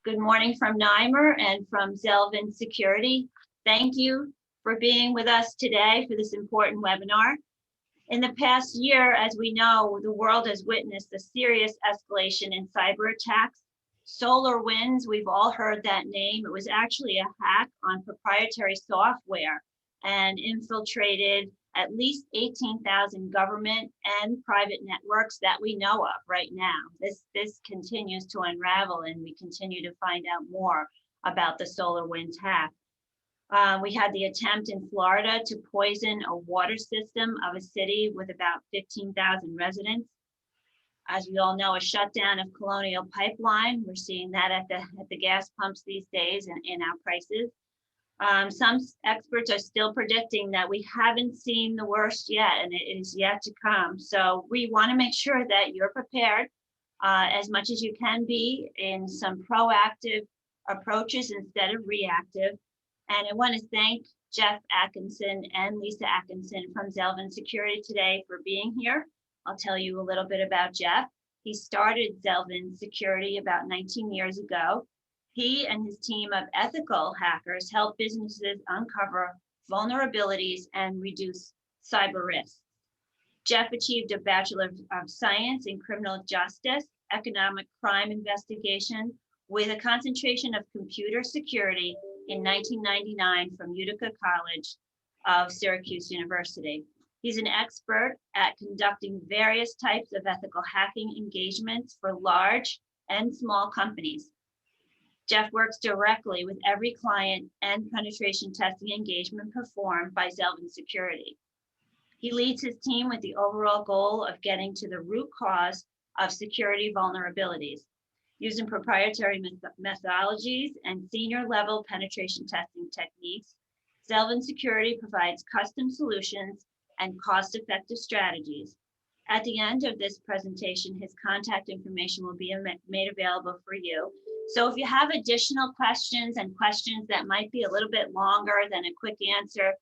Good morning from NYMER and from Zelvin Security. Thank you for being with us today for this important webinar. In the past year, as we know, the world has witnessed a serious escalation in cyber attacks. SolarWinds, we've all heard that name. It was actually a hack on proprietary software and infiltrated at least 18,000 government and private networks that we know of right now. This continues to unravel, and we continue to find out more about the SolarWinds hack. We had the attempt in Florida to poison a water system of a city with about 15,000 residents. As we all know, a shutdown of Colonial Pipeline. We're seeing that at the gas pumps these days and in our prices. Some experts are still predicting that we haven't seen the worst yet, and it is yet to come. So we want to make sure that you're prepared as much as you can be in some proactive approaches instead of reactive. And I want to thank Jeff Atkinson and Lisa Atkinson from Zelvin Security today for being here. I'll tell you a little bit about Jeff. He started Zelvin Security about 19 years ago. He and his team of ethical hackers help businesses uncover vulnerabilities and reduce cyber risks. Jeff achieved a Bachelor of Science in Criminal Justice, Economic Crime Investigation, with a concentration of computer security in 1999 from Utica College of Syracuse University. He's an expert at conducting various types of ethical hacking engagements for large and small companies. Jeff works directly with every client and penetration testing engagement performed by Zelvin Security. He leads his team with the overall goal of getting to the root cause of security vulnerabilities, using proprietary methodologies and senior level penetration testing techniques. Zelvin Security provides custom solutions and cost-effective strategies. At the end of this presentation, his contact information will be made available for you. So if you have additional questions and questions that might be a little bit longer than a quick answer,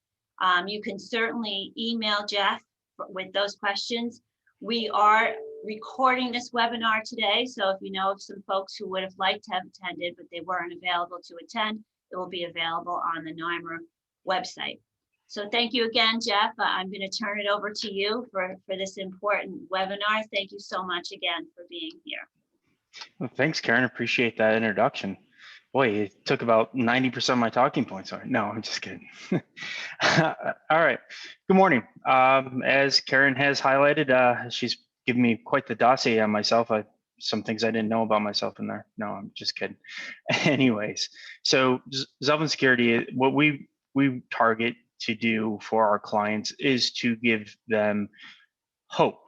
you can certainly email Jeff with those questions. We are recording this webinar today, so if you know of some folks who would have liked to have attended, but they weren't available to attend, it will be available on the NYMER website. So thank you again, Jeff. I'm going to turn it over to you for this important webinar. Thank you so much again for being here. Well, thanks, Karen. Appreciate that introduction. Boy, it took about 90% of my talking points. No, I'm just kidding. All right. Good morning. As Karen has highlighted, she's given me quite the dossier on myself. Some things I didn't know about myself in there. No, I'm just kidding. Anyways, so Zelvin Security, what we target to do for our clients is to give them hope,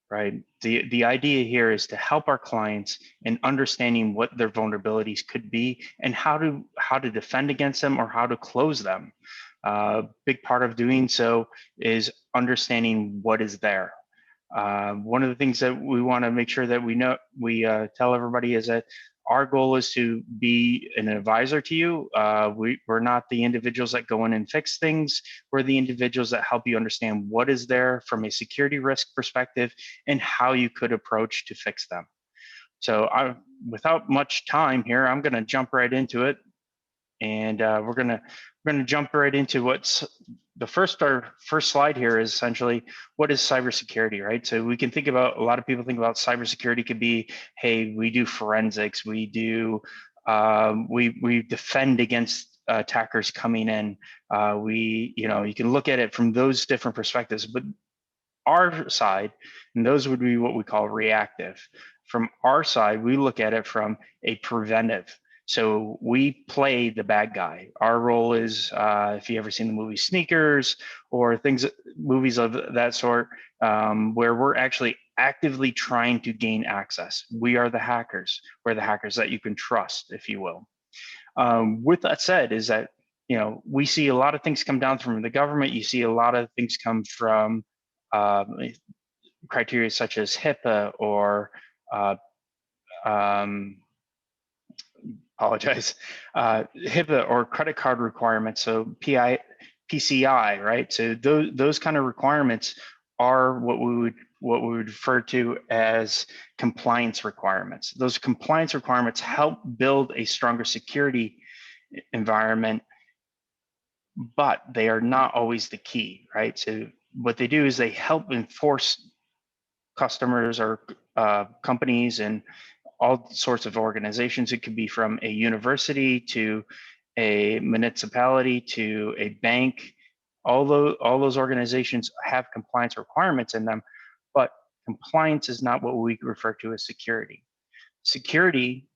right? The idea here is to help our clients in understanding what their vulnerabilities could be and how to defend against them or how to close them. Big part of doing so is understanding what is there. One of the things that we want to make sure that we tell everybody is that our goal is to be an advisor to you. We're not the individuals that go in and fix things. We're the individuals that help you understand what is there from a security risk perspective and how you could approach to fix them. So without much time here, I'm going to jump right into it. And we're going to jump right into what's our first slide here is essentially what is cybersecurity, right? So we can think about, a lot of people think about cybersecurity could be, hey, we do forensics, we do, we defend against attackers coming in. You can look at it from those different perspectives, but our side, and those would be what we call reactive. From our side, we look at it from a preventive. So we play the bad guy. Our role is, if you ever seen the movie Sneakers or movies of that sort, where we're actually actively trying to gain access. We are the hackers. We're the hackers that you can trust, if you will. With that said, is that we see a lot of things come down from the government. You see a lot of things come from criteria such as HIPAA or HIPAA or credit card requirements, so PCI, right? So those kind of requirements are what we would what we would refer to as compliance requirements. Those compliance requirements help build a stronger security environment, but they are not always the key, right? So what they do is they help enforce customers or companies and all sorts of organizations. It could be from a university to a municipality to a bank. All those organizations have compliance requirements in them, but compliance is not what we refer to as security. Security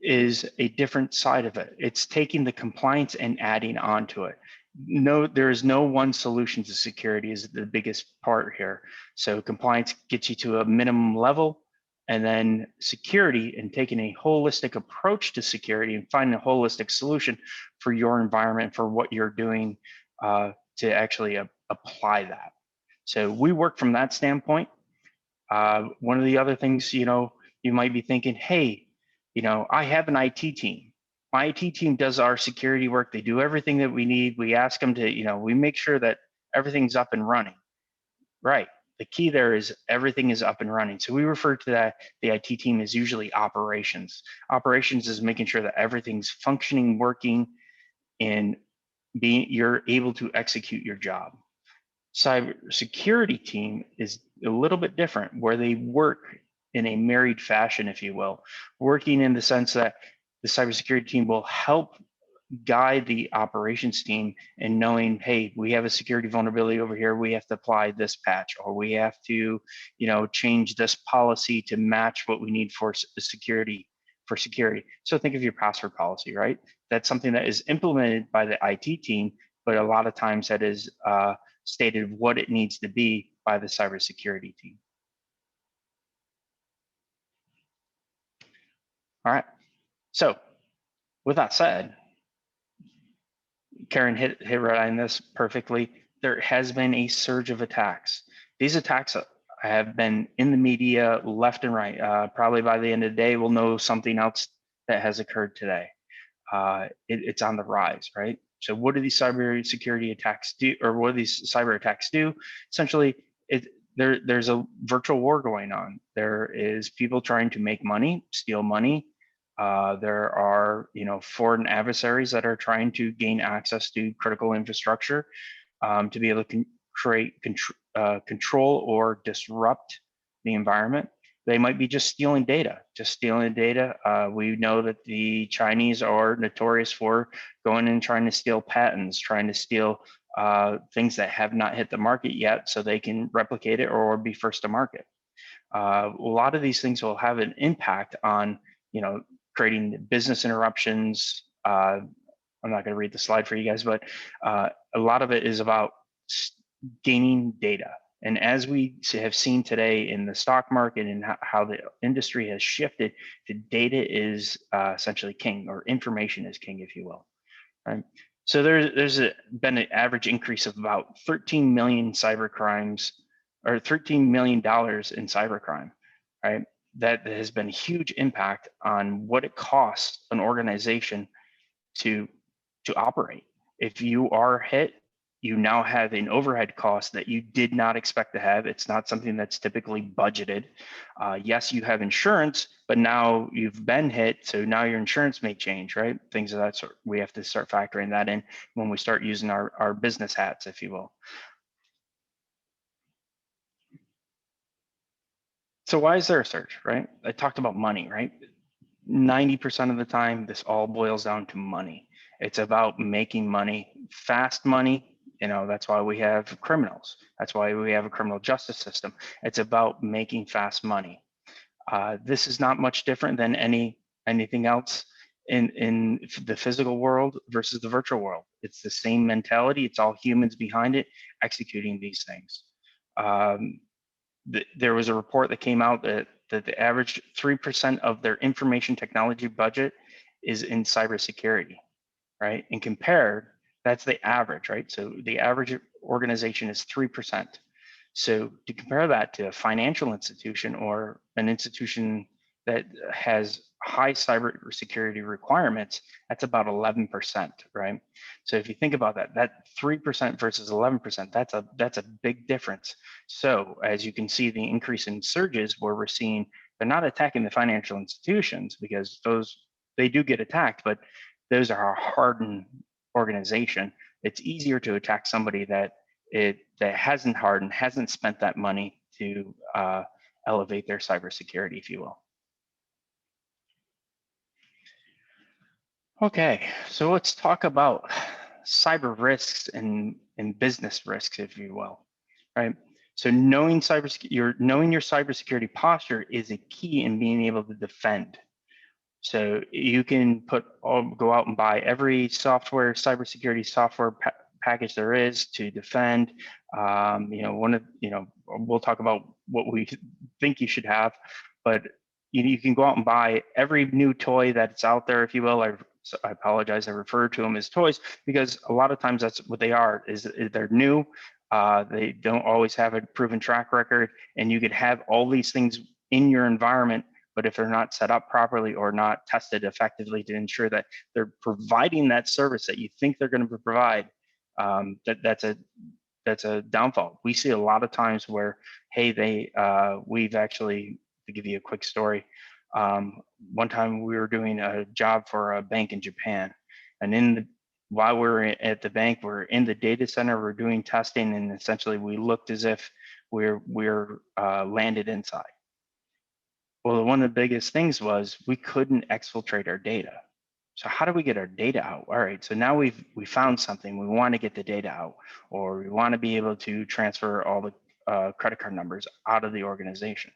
is a different side of it. It's taking the compliance and adding on to it. No, there is no one solution to security is the biggest part here. So compliance gets you to a minimum level, and then security and taking a holistic approach to security and finding a holistic solution for your environment, for what you're doing to actually apply that. So we work from that standpoint. One of the other things, you might be thinking, hey, I have an IT team. My IT team does our security work. They do everything that we need. We ask them to, we make sure that everything's up and running. Right. The key there is everything is up and running. So we refer to that, the IT team is usually operations. Operations is making sure that everything's functioning, working, and you're able to execute your job. Cybersecurity team is a little bit different, where they work in a married fashion, if you will, working in the sense that the cybersecurity team will help guide the operations team in knowing, hey, we have a security vulnerability over here, we have to apply this patch, or we have to, change this policy to match what we need for security. So think of your password policy, right? That's something that is implemented by the IT team, but a lot of times that is stated what it needs to be by the cybersecurity team. All right. So with that said, Karen hit right on this perfectly. There has been a surge of attacks. These attacks have been in the media left and right. Probably by the end of the day, we'll know something else that has occurred today. It's on the rise, right? So what do these cybersecurity attacks do, or what do these cyber attacks do? Essentially, there's a virtual war going on. There is people trying to make money, steal money. There are, foreign adversaries that are trying to gain access to critical infrastructure to be able to control or disrupt the environment. They might be just stealing data, We know that the Chinese are notorious for going and trying to steal patents, trying to steal things that have not hit the market yet so they can replicate it or be first to market. A lot of these things will have an impact on, creating business interruptions. I'm not going to read the slide for you guys, but a lot of it is about gaining data. And as we have seen today in the stock market and how the industry has shifted to data is essentially king, or information is king, if you will. Right? So there's been an average increase of about 13 million cyber crimes, or $13 million in cybercrime, right? That has been a huge impact on what it costs an organization to operate. If you are hit, you now have an overhead cost that you did not expect to have. It's not something that's typically budgeted. Yes, you have insurance, but now you've been hit, so now your insurance may change, right? Things of that sort. We have to start factoring that in when we start using our business hats, if you will. So why is there a surge, right? I talked about money, right? 90% of the time, this all boils down to money. It's about making money, fast money. That's why we have criminals. That's why we have a criminal justice system. It's about making fast money. This is not much different than anything else in the physical world versus the virtual world. It's the same mentality. It's all humans behind it executing these things. There was a report that came out that the average 3% of their information technology budget is in cybersecurity, right? And compared, that's the average, right? So the average organization is 3%. So to compare that to a financial institution or an institution that has high cybersecurity requirements, that's about 11%, right? So if you think about that, that 3% versus 11%, that's a big difference. So as you can see, the increase in surges where we're seeing, they're not attacking the financial institutions because they do get attacked, but those are a hardened organization. It's easier to attack somebody that hasn't hardened, hasn't spent that money to elevate their cybersecurity, if you will. Okay, so let's talk about cyber risks and business risks, if you will, right? So knowing your cybersecurity posture is a key in being able to defend. So you can go out and buy every cybersecurity software package there is to defend. We'll talk about what we think you should have, but you can go out and buy every new toy that's out there, if you will. I apologize, I refer to them as toys because a lot of times that's what they are, is they're new. They don't always have a proven track record, and you could have all these things in your environment, but if they're not set up properly or not tested effectively to ensure that they're providing that service that you think they're going to provide, that's a downfall. We see a lot of times where, hey, we've actually, to give you a quick story, one time we were doing a job for a bank in Japan, and while we were at the bank, we're in the data center, we're doing testing, and essentially we looked as if we're landed inside. Well, one of the biggest things was we couldn't exfiltrate our data. So how do we get our data out? All right, so now we found something. We want to get the data out, or we want to be able to transfer all the credit card numbers out of the organization.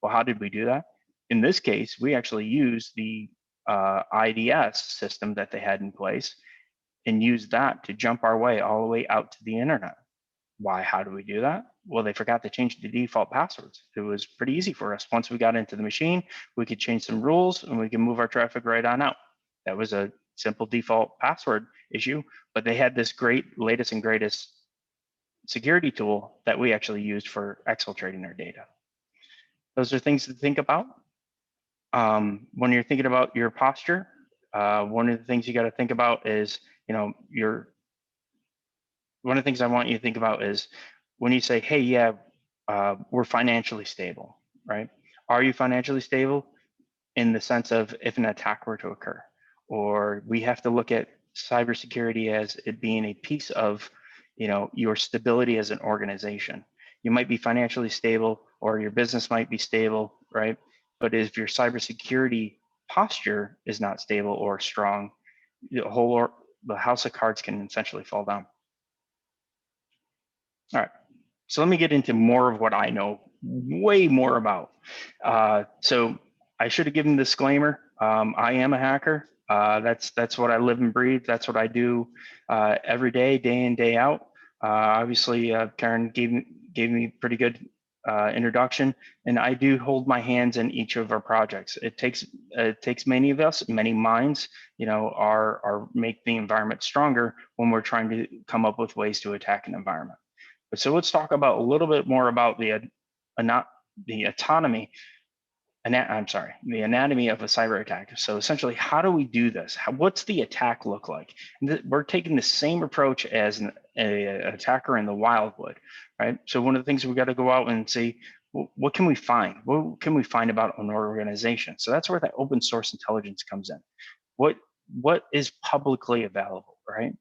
Well, how did we do that? In this case, we actually used the IDS system that they had in place and used that to jump our way all the way out to the internet. Why? How do we do that? Well, they forgot to change the default passwords. It was pretty easy for us. Once we got into the machine, we could change some rules and we can move our traffic right on out. That was a simple default password issue, but they had this great latest and greatest security tool that we actually used for exfiltrating our data. Those are things to think about. When you're thinking about your posture, one of the things you got to think about is, one of the things I want you to think about is when you say, hey, yeah, we're financially stable, right? Are you financially stable in the sense of if an attack were to occur? Or we have to look at cybersecurity as it being a piece of, your stability as an organization. You might be financially stable or your business might be stable, right? But if your cybersecurity posture is not stable or strong, the house of cards can essentially fall down. All right, so let me get into more of what I know way more about. So I should have given a disclaimer. I am a hacker. That's what I live and breathe. That's what I do every day in, day out. Obviously, Karen gave me pretty good introduction, and I do hold my hands in each of our projects. It takes many of us, many minds, make the environment stronger when we're trying to come up with ways to attack an environment. So let's talk about a little bit more about the anatomy of a cyber attack. So essentially, how do we do this? What's the attack look like? We're taking the same approach as an attacker in the wild would, right? So one of the things we got to go out and see, what can we find? What can we find about an organization? So that's where that open source intelligence comes in. What is publicly available, right?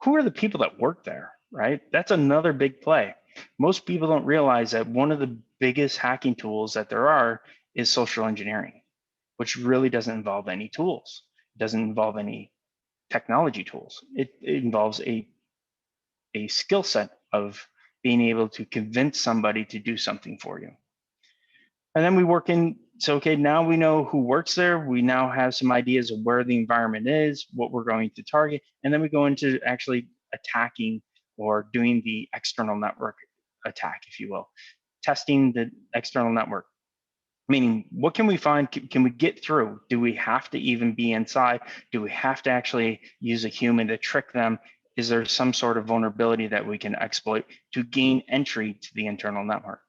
Who are the people that work there, right? That's another big play. Most people don't realize that one of the biggest hacking tools that there are is social engineering, which really doesn't involve any tools. It doesn't involve any technology tools. It involves a skill set of being able to convince somebody to do something for you. And then we work in, so okay, now we know who works there. We now have some ideas of where the environment is, what we're going to target, and then we go into actually attacking or doing the external network attack, if you will, testing the external network. Meaning, what can we find? Can we get through? Do we have to even be inside? Do we have to actually use a human to trick them? Is there some sort of vulnerability that we can exploit to gain entry to the internal network?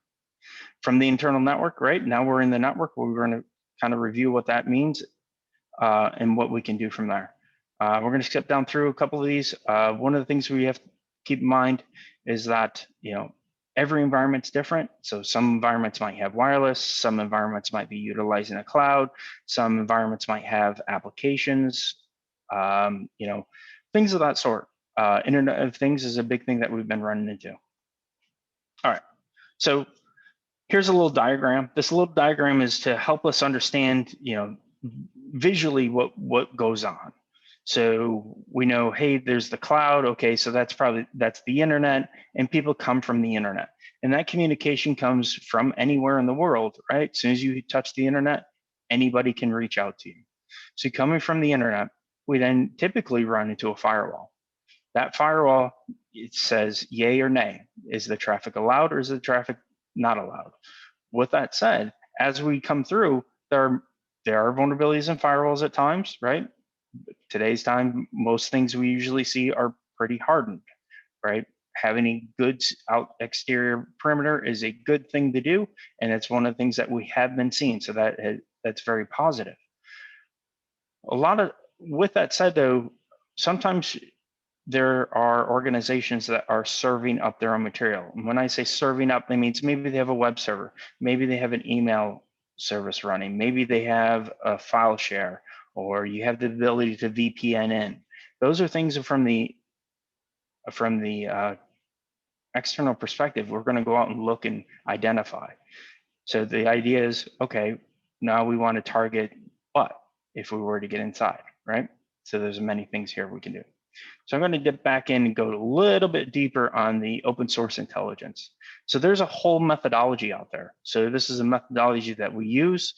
From the internal network, right? Now we're in the network, we're going to kind of review what that means and what we can do from there. We're going to skip down through a couple of these. One of the things we have to keep in mind is that, every environment's different. So some environments might have wireless, some environments might be utilizing a cloud, some environments might have applications, things of that sort. Internet of Things is a big thing that we've been running into. All right, so here's a little diagram. This little diagram is to help us understand, visually what goes on. So we know, hey, there's the cloud. Okay, so that's the internet, and people come from the internet. And that communication comes from anywhere in the world, right? As soon as you touch the internet, anybody can reach out to you. So coming from the internet, we then typically run into a firewall. That firewall, it says yay or nay. Is the traffic allowed or is the traffic not allowed? With that said, as we come through, there are vulnerabilities in firewalls at times, right? Today's time, most things we usually see are pretty hardened, right? Having a good exterior perimeter is a good thing to do, and it's one of the things that we have been seeing. So that's very positive. With that said, though, sometimes there are organizations that are serving up their own material. And when I say serving up, that means maybe they have a web server, maybe they have an email service running, maybe they have a file share, or you have the ability to VPN in. Those are things from the external perspective we're going to go out and look and identify. So the idea is, okay, now we want to target what if we were to get inside, right? So there's many things here we can do. So I'm going to dip back in and go a little bit deeper on the open source intelligence. So there's a whole methodology out there. So this is a methodology that we use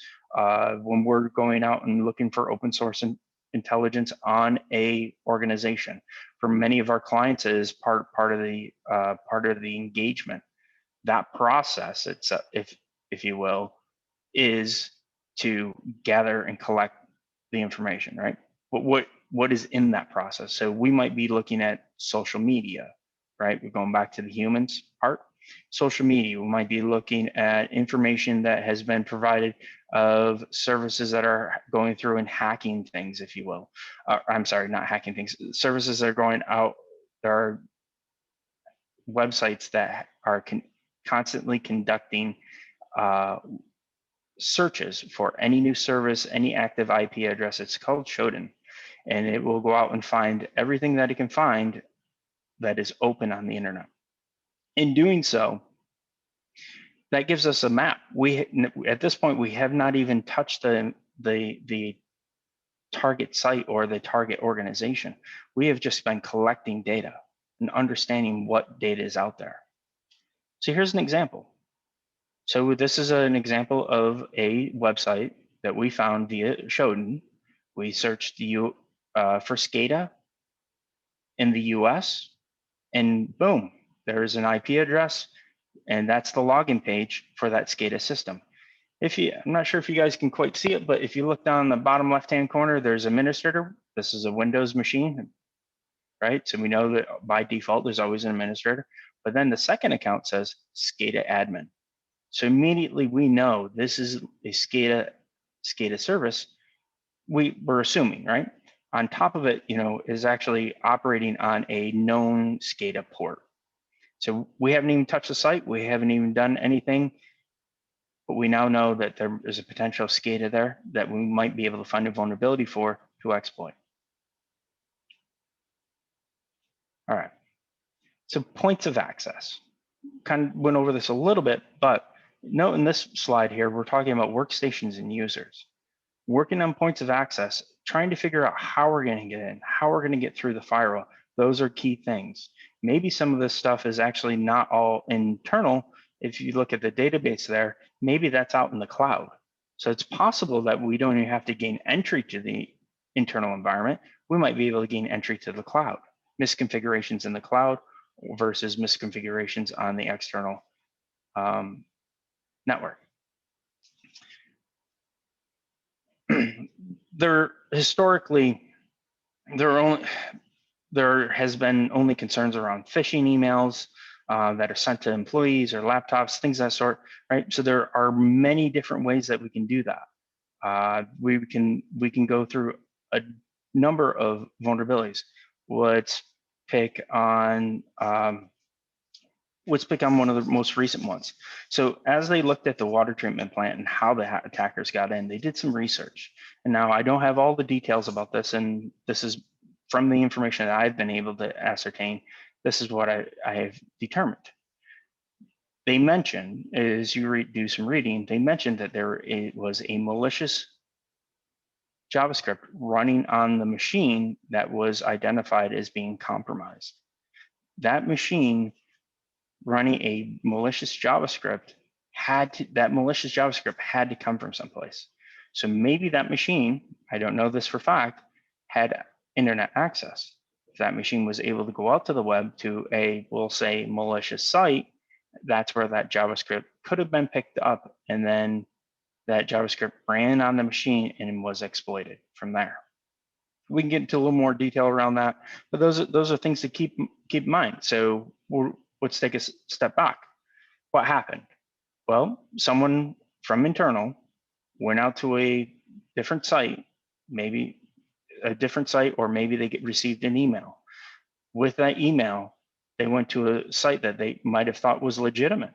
when we're going out and looking for open source intelligence on a organization. For many of our clients, it is part of the engagement. That process, if you will, is to gather and collect the information, right? But what is in that process? So we might be looking at social media, right? We're going back to the humans part. Social media, we might be looking at information that has been provided of services that are going through and hacking things, if you will. I'm sorry, not hacking things. Services that are going out. There are websites that are constantly conducting searches for any new service, any active IP address. It's called Shodan, and it will go out and find everything that it can find that is open on the internet. In doing so, that gives us a map. At this point, we have not even touched the target site or the target organization. We have just been collecting data and understanding what data is out there. So here's an example. So this is an example of a website that we found via Shodan. We searched for SCADA in the US, and boom, there's an IP address, and that's the login page for that SCADA system. I'm not sure if you guys can quite see it, but if you look down the bottom left-hand corner, there's administrator. This is a Windows machine, right? So we know that by default, there's always an administrator. But then the second account says SCADA admin. So immediately we know this is a SCADA service. We're assuming, right? On top of it, is actually operating on a known SCADA port. So we haven't even touched the site. We haven't even done anything, but we now know that there is a potential SCADA there that we might be able to find a vulnerability to exploit. All right. So points of access. Kind of went over this a little bit, but note in this slide here, we're talking about workstations and users. Working on points of access, trying to figure out how we're going to get in, how we're going to get through the firewall. Those are key things. Maybe some of this stuff is actually not all internal. If you look at the database there, maybe that's out in the cloud. So it's possible that we don't even have to gain entry to the internal environment. We might be able to gain entry to the cloud. Misconfigurations in the cloud versus misconfigurations on the external network. Historically, there has been only concerns around phishing emails that are sent to employees or laptops, things of that sort, right? So there are many different ways that we can do that. We can go through a number of vulnerabilities. Let's pick on one of the most recent ones. So as they looked at the water treatment plant and how the attackers got in, they did some research. And now I don't have all the details about this, and this is from the information that I've been able to ascertain. This is what I have determined. They mentioned, as you do some reading, they mentioned that it was a malicious JavaScript running on the machine that was identified as being compromised. That machine running a malicious JavaScript had to come from someplace. So maybe that machine, I don't know this for fact, had internet access. If that machine was able to go out to the web to we'll say malicious site, that's where that JavaScript could have been picked up, and then that JavaScript ran on the machine and was exploited from there. We can get into a little more detail around that, but those are things to keep in mind. So let's take a step back. What happened? Well, someone from internal went out to a different site, maybe a different site, or maybe they received an email. With that email, they went to a site that they might have thought was legitimate,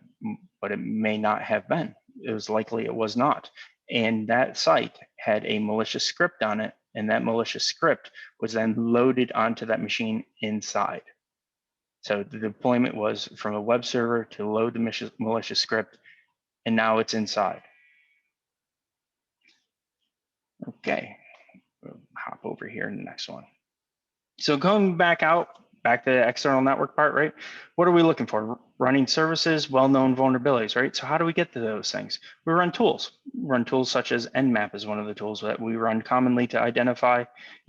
but it may not have been. It was likely it was not. And that site had a malicious script on it, and that malicious script was then loaded onto that machine inside. So the deployment was from a web server to load the malicious script, and now it's inside. Okay, we'll hop over here in the next one. So going back to the external network part, right? What are we looking for? Running services, well-known vulnerabilities, right? So how do we get to those things? We run tools. Such as Nmap is one of the tools that we run commonly to identify,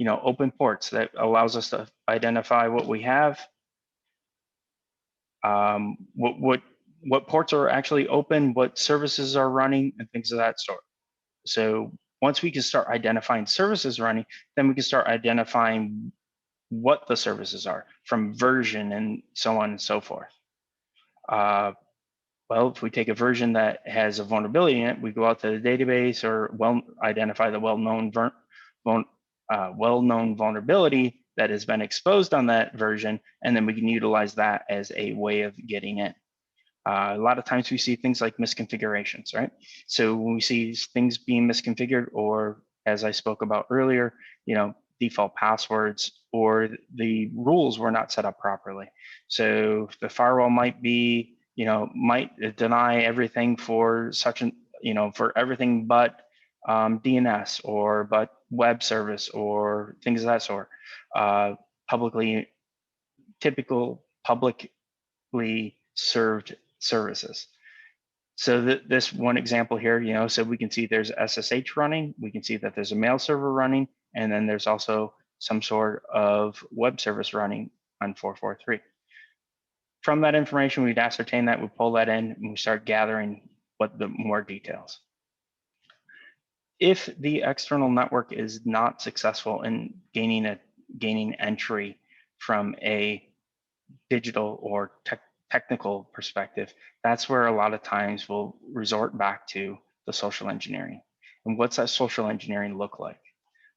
open ports that allows us to identify what we have, what ports are actually open, what services are running, and things of that sort. So once we can start identifying services running, then we can start identifying what the services are from version and so on and so forth. Well, if we take a version that has a vulnerability in it, we go out to the database or identify the well-known vulnerability that has been exposed on that version, and then we can utilize that as a way of getting in. A lot of times we see things like misconfigurations, right? So when we see things being misconfigured, or as I spoke about earlier, default passwords, or the rules were not set up properly. So the firewall might deny everything for for everything but DNS or but web service or things of that sort. Publicly served services. So this one example here, so we can see there's SSH running, we can see that there's a mail server running, and then there's also some sort of web service running on 443. From that information, we'd ascertain that, we pull that in, and we start gathering the more details. If the external network is not successful in gaining entry from a digital or technical perspective, that's where a lot of times we'll resort back to the social engineering. And what's that social engineering look like?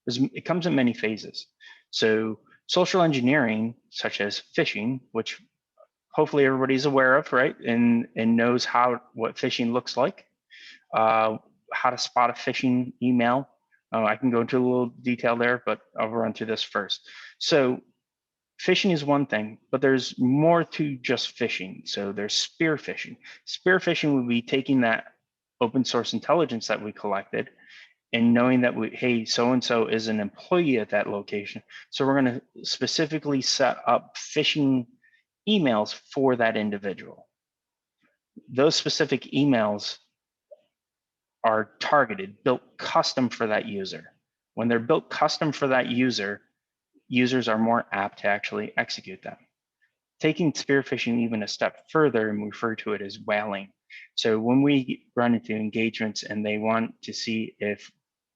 It comes in many phases. So social engineering, such as phishing, which hopefully everybody's aware of, right? And knows what phishing looks like, how to spot a phishing email. I can go into a little detail there, but I'll run through this first. So phishing is one thing, but there's more to just phishing. So there's spear phishing. Spear phishing would be taking that open source intelligence that we collected and knowing that hey, so-and-so is an employee at that location. So we're going to specifically set up phishing emails for that individual. Those specific emails are targeted, built custom for that user. When they're built custom for that user, users are more apt to actually execute them. Taking spear phishing even a step further, and we refer to it as whaling. So when we run into engagements and they want to see if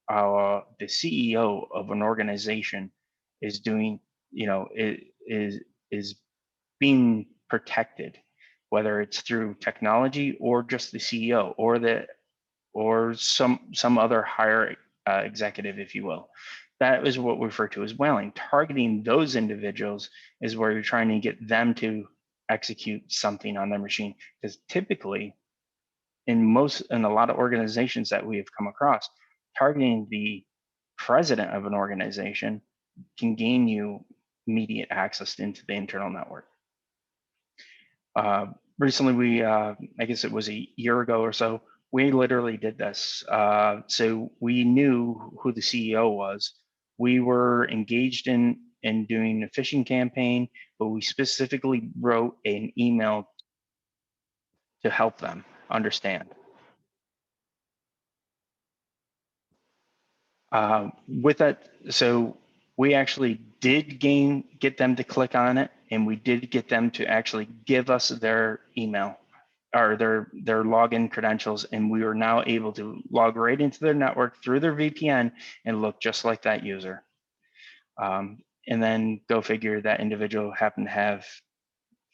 the CEO of an organization is doing, is being protected, whether it's through technology or just the CEO or some other higher executive, if you will. That is what we refer to as whaling. Targeting those individuals is where you're trying to get them to execute something on their machine. Because typically, in a lot of organizations that we have come across, targeting the president of an organization can gain you immediate access into the internal network. Recently, I guess it was a year ago or so, we literally did this. So we knew who the CEO was. We were engaged in doing a phishing campaign, but we specifically wrote an email to help them understand. With that, so we actually did get them to click on it, and we did get them to actually give us their email or their login credentials, and we were now able to log right into their network through their VPN and look just like that user. And then go figure, that individual happened to have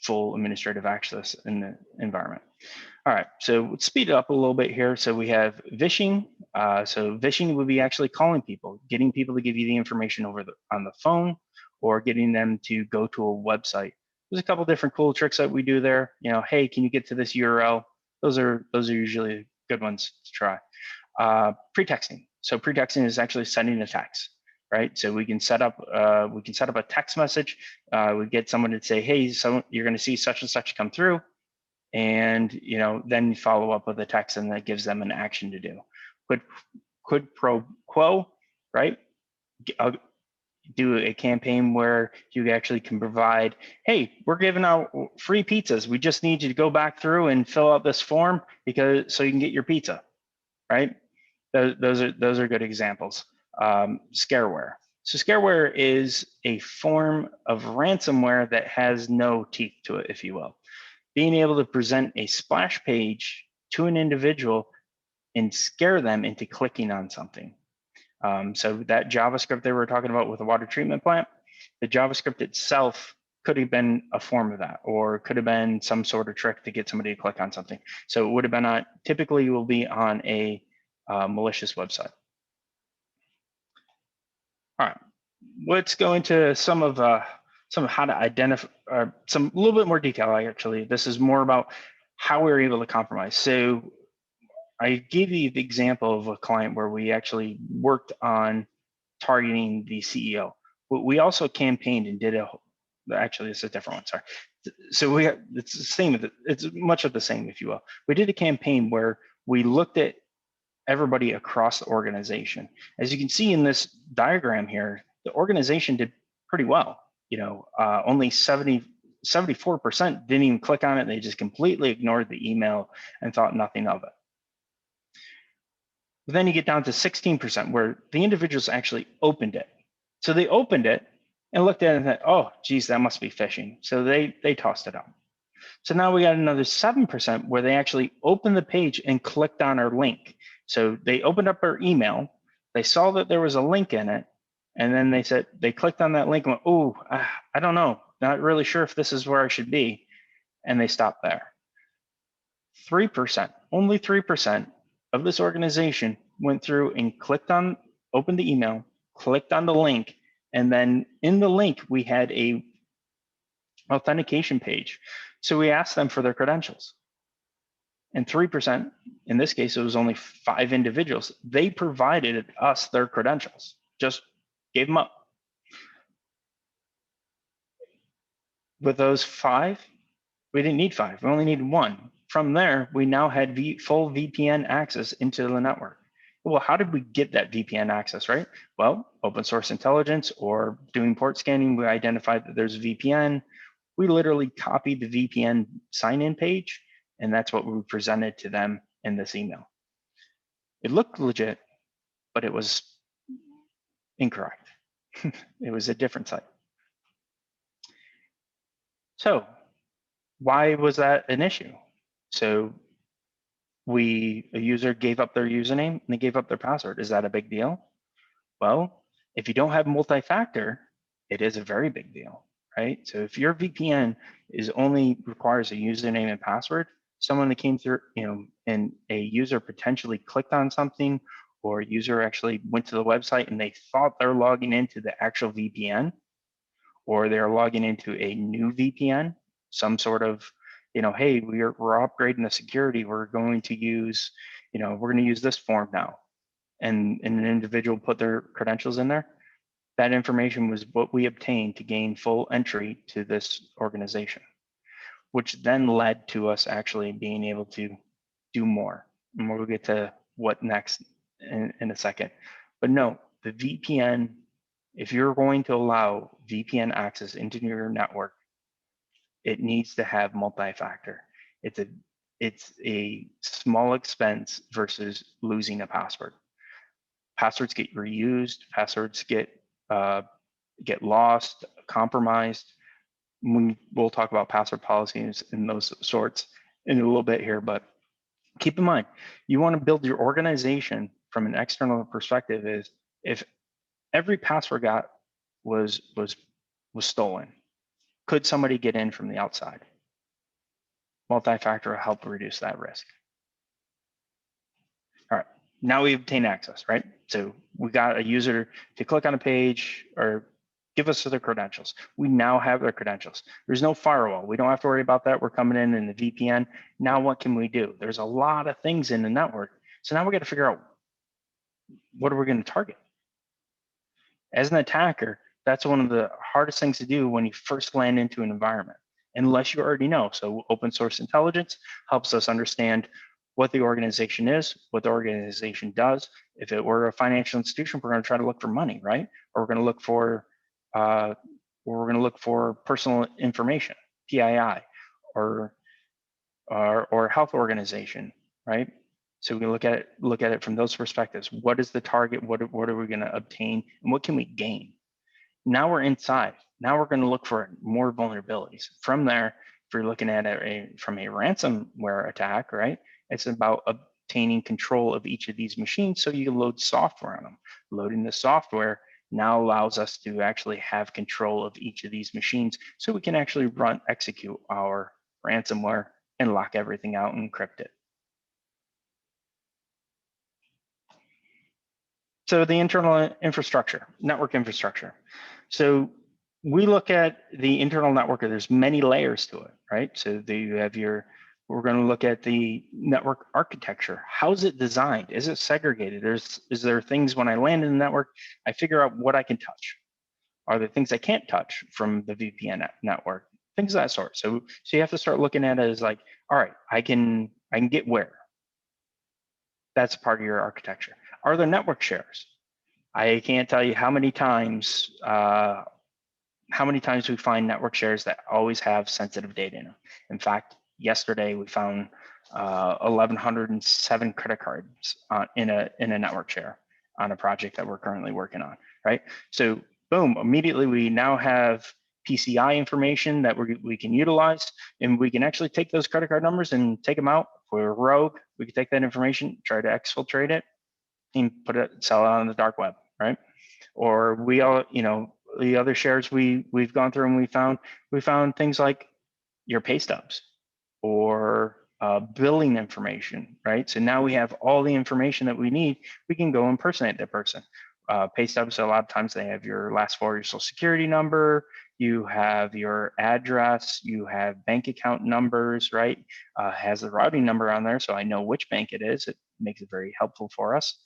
full administrative access in the environment. All right, so let's speed it up a little bit here. So we have vishing. So vishing would be actually calling people, getting people to give you the information on the phone, or getting them to go to a website. There's a couple different cool tricks that we do there. You know, hey, can you get to this URL? Those are usually good ones to try. Pretexting. So pretexting is actually sending a text, right? So we can set up a text message. We get someone to say, hey, so you're going to see such and such come through, and then you follow up with a text, and that gives them an action to do. Quid pro quo, right? I'll do a campaign where you actually can provide, hey, we're giving out free pizzas. We just need you to go back through and fill out this form so you can get your pizza, right? Those are good examples. Scareware. So scareware is a form of ransomware that has no teeth to it, if you will. Being able to present a splash page to an individual and scare them into clicking on something. So that JavaScript they were talking about with the water treatment plant, the JavaScript itself could have been a form of that, or could have been some sort of trick to get somebody to click on something. So it would have been typically will be on a malicious website. All right, let's go into some of how to identify, a little bit more detail. Actually, this is more about how we're able to compromise. So I gave you the example of a client where we actually worked on targeting the CEO. We also campaigned and did actually it's a different one, sorry. So it's the same, it's much of the same, if you will. We did a campaign where we looked at everybody across the organization. As you can see in this diagram here, the organization did pretty well. Only 74% didn't even click on it. They just completely ignored the email and thought nothing of it. But then you get down to 16% where the individuals actually opened it. So they opened it and looked at it and thought, oh, geez, that must be phishing. So they tossed it out. So now we got another 7% where they actually opened the page and clicked on our link. So they opened up our email, they saw that there was a link in it, and then they clicked on that link and went, oh, I don't know, not really sure if this is where I should be. And they stopped there. 3%, only 3% of this organization went through and opened the email, clicked on the link, and then in the link, we had a authentication page. So we asked them for their credentials. And 3%, in this case, it was only 5 individuals. They provided us their credentials, just gave them up. With those 5, we didn't need 5, we only needed 1. From there, we now had full VPN access into the network. Well, how did we get that VPN access, right? Well, open source intelligence or doing port scanning, we identified that there's a VPN. We literally copied the VPN sign-in page, and that's what we presented to them in this email. It looked legit, but it was incorrect. It was a different site. So why was that an issue? So a user gave up their username and they gave up their password. Is that a big deal? Well, if you don't have multi-factor, it is a very big deal, right? So if your VPN only requires a username and password, someone that came through, and a user potentially clicked on something or a user actually went to the website and they thought they're logging into the actual VPN, or they're logging into a new VPN, some sort of, hey, we're upgrading the security. We're going to use, we're going to use this form now. And an individual put their credentials in there. That information was what we obtained to gain full entry to this organization, which then led to us actually being able to do more. And we'll get to what next in a second. But no, the VPN, if you're going to allow VPN access into your network, it needs to have multi-factor. It's a small expense versus losing a password. Passwords get reused, passwords get lost, compromised. We'll talk about password policies and those sorts in a little bit here, but keep in mind, you want to build your organization from an external perspective is if every password was stolen, could somebody get in from the outside? Multi-factor will help reduce that risk. All right, now we obtain access, right? So we got a user to click on a page or give us their credentials. We now have their credentials. There's no firewall. We don't have to worry about that. We're coming in the VPN. Now what can we do? There's a lot of things in the network. So now we got to figure out what are we going to target? As an attacker, that's one of the hardest things to do when you first land into an environment, unless you already know. So open source intelligence helps us understand what the organization is, what the organization does. If it were a financial institution, we're going to try to look for money, right? Or we're going to look for personal information, PII, or health organization, right? So we look at it from those perspectives. What is the target? What are we going to obtain? And what can we gain? Now we're inside. Now we're going to look for more vulnerabilities. From there, if you're looking at it from a ransomware attack, right? It's about obtaining control of each of these machines so you can load software on them. Loading the software now allows us to actually have control of each of these machines so we can actually execute our ransomware and lock everything out and encrypt it. So the internal infrastructure, network infrastructure. So we look at the internal network, there's many layers to it, right? So you have we're going to look at the network architecture. How's it designed? Is it segregated? Is there things when I land in the network, I figure out what I can touch? Are there things I can't touch from the VPN network? Things of that sort. So you have to start looking at it as like, all right, I can get where? That's part of your architecture. Are there network shares? I can't tell you how many times we find network shares that always have sensitive data in them. In fact, yesterday we found 1,107 credit cards in a network share on a project that we're currently working on, right? So boom, immediately we now have PCI information that we can utilize, and we can actually take those credit card numbers and take them out. If we're rogue, we can take that information, try to exfiltrate it, and sell it on the dark web, right? Or the other shares we've gone through and we found things like your pay stubs or billing information, right? So now we have all the information that we need. We can go impersonate that person. Pay stubs, a lot of times they have your last four of your social security number, you have your address, you have bank account numbers, right? Has the routing number on there, so I know which bank it is. It makes it very helpful for us.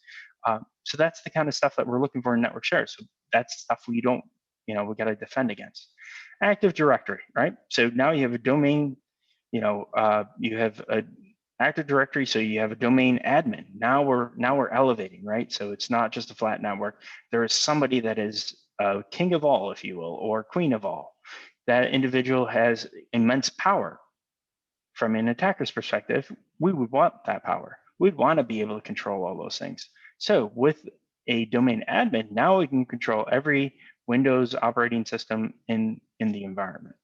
So that's the kind of stuff that we're looking for in network shares. So that's stuff we don't, we got to defend against. Active Directory, right? So now you have a domain, you have a Active Directory, so you have a domain admin. Now we're elevating, right? So it's not just a flat network. There is somebody that is king of all, if you will, or queen of all. That individual has immense power. From an attacker's perspective, we would want that power. We'd want to be able to control all those things. So with a domain admin, now we can control every Windows operating system in the environment.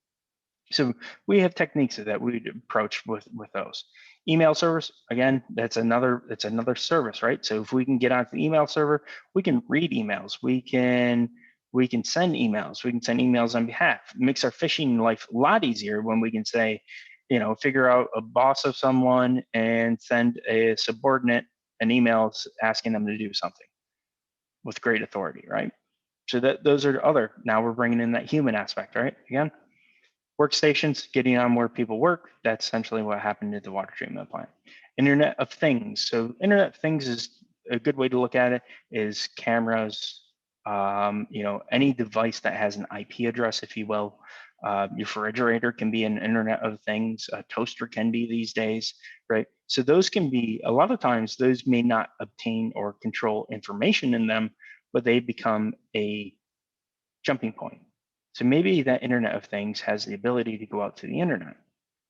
So we have techniques that we'd approach with those. Email servers, again, that's another service, right? So if we can get onto the email server, we can read emails, we can send emails, we can send emails on behalf. It makes our phishing life a lot easier when we can say, figure out a boss of someone and send a subordinate an email asking them to do something with great authority, right? So those are other, now we're bringing in that human aspect, right? Again, workstations, getting on where people work, that's essentially what happened at the water treatment plant. Internet of Things. So Internet of Things is a good way to look at it is cameras, any device that has an IP address, if you will. Your refrigerator can be an Internet of Things, a toaster can be these days, right? So those can be, a lot of times, those may not obtain or control information in them, but they become a jumping point. So maybe that Internet of Things has the ability to go out to the internet.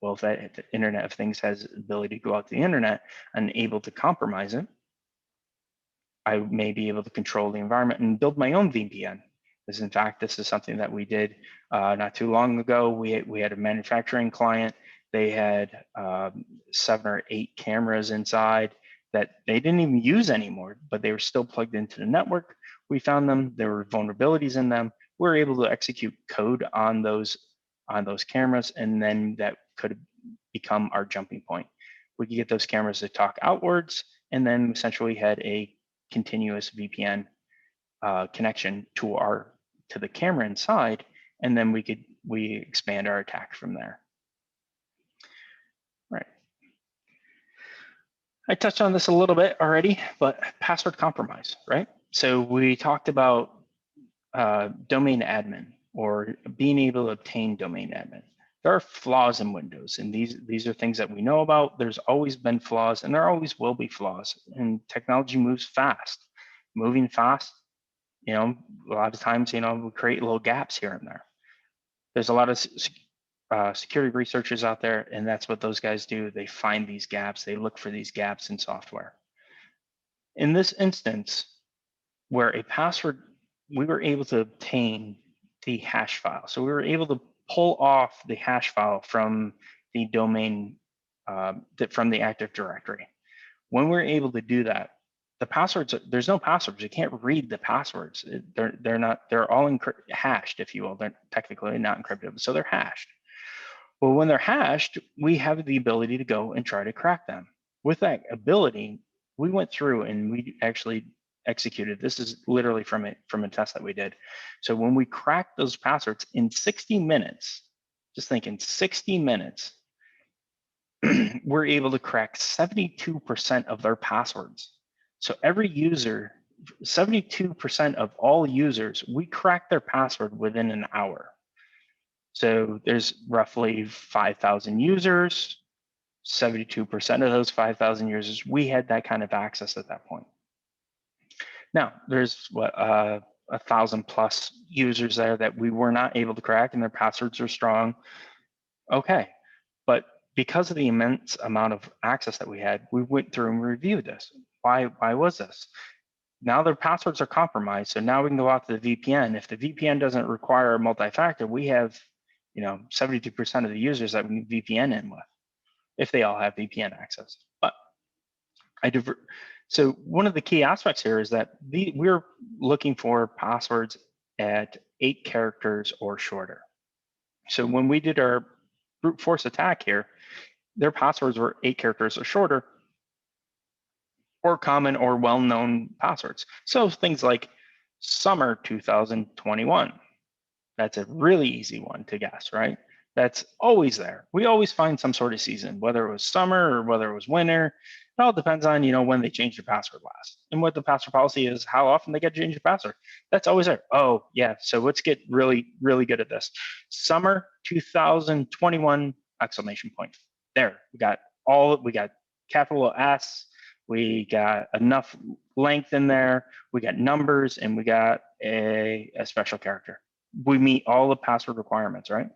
Well, if that Internet of Things has the ability to go out to the internet and able to compromise it, I may be able to control the environment and build my own VPN. Because in fact, this is something that we did not too long ago. We had a manufacturing client. They had 7 or 8 cameras inside that they didn't even use anymore, but they were still plugged into the network. We found them. There were vulnerabilities in them. We were able to execute code on those cameras, and then that could become our jumping point. We could get those cameras to talk outwards, and then essentially had a continuous VPN connection to the camera inside, and then we expand our attack from there. Right. I touched on this a little bit already, but password compromise, right? So we talked about domain admin or being able to obtain domain admin. There are flaws in Windows, and these are things that we know about. There's always been flaws, and there always will be flaws, and technology moves fast. Moving fast, a lot of times, we create little gaps here and there. There's a lot of security researchers out there, and that's what those guys do. They find these gaps. They look for these gaps in software. In this instance, where a password, we were able to obtain the hash file. So we were able to pull off the hash file from the domain, from the Active Directory. When we're able to do that, the passwords, there's no passwords. You can't read the passwords. They're all hashed, if you will. They're technically not encrypted, so they're hashed. Well, when they're hashed, we have the ability to go and try to crack them. With that ability, we went through and we actually executed. This is literally from a test that we did. So when we cracked those passwords in 60 minutes, just think in 60 minutes, we're able to crack 72% of their passwords. So every user, 72% of all users, we crack their password within an hour. So there's roughly 5,000 users, 72% of those 5,000 users, we had that kind of access at that point. Now, there's 1,000+ users there that we were not able to crack, and their passwords are strong. Okay, but because of the immense amount of access that we had, we went through and reviewed this. Why was this? Now their passwords are compromised, so now we can go out to the VPN. If the VPN doesn't require a multi-factor, we have 72% of the users that we can VPN in with, if they all have VPN access. But so one of the key aspects here is that we're looking for passwords at 8 characters or shorter. So when we did our brute force attack here, their passwords were 8 characters or shorter, or common or well-known passwords. So things like summer 2021. That's a really easy one to guess, right? That's always there. We always find some sort of season, whether it was summer or whether it was winter. It all depends on when they changed their password last, and what the password policy is, how often they get to change the password. That's always there. Oh yeah, so let's get really, really good at this. Summer 2021 exclamation point. There, we got capital S, we got enough length in there, we got numbers, and we got a special character. We meet all the password requirements, right?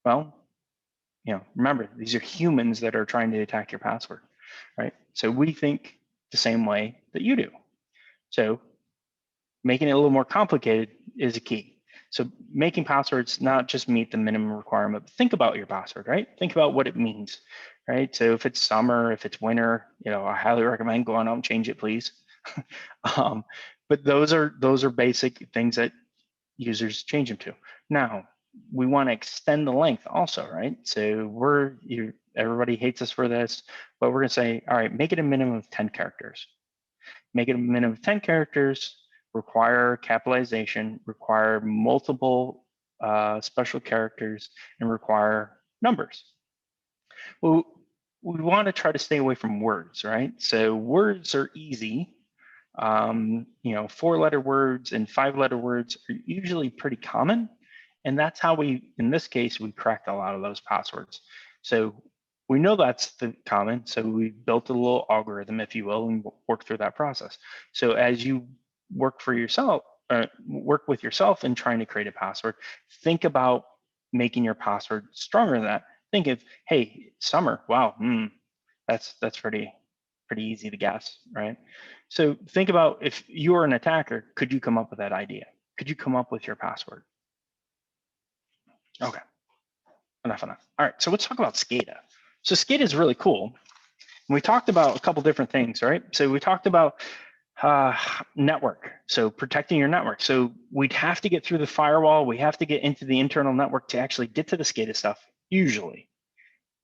Well, remember, these are humans that are trying to attack your password, right? So we think the same way that you do. So making it a little more complicated is a key. So making passwords not just meet the minimum requirement, but think about your password, right? Think about what it means, right? So if it's summer, if it's winter, I highly recommend going out and change it, please. But those are basic things that users change them to. Now, we want to extend the length also, right? So everybody hates us for this, but we're gonna say, all right, make it a minimum of 10 characters. Make it a minimum of 10 characters, require capitalization, require multiple special characters, and require numbers. Well, we want to try to stay away from words, right? So words are easy. 4-letter words and 5-letter words are usually pretty common. And that's how in this case, we cracked a lot of those passwords. So we know that's the common. So we built a little algorithm, if you will, and work through that process. So as you work for yourself, work with yourself in trying to create a password, think about making your password stronger than that. Think of, hey, summer, wow, that's pretty easy to guess, right? So think about, if you were an attacker, could you come up with that idea? Could you come up with your password? Okay, enough. All right, so let's talk about SCADA. So SCADA is really cool. We talked about a couple different things, right? So we talked about network, so protecting your network. So we'd have to get through the firewall. We have to get into the internal network to actually get to the SCADA stuff, usually.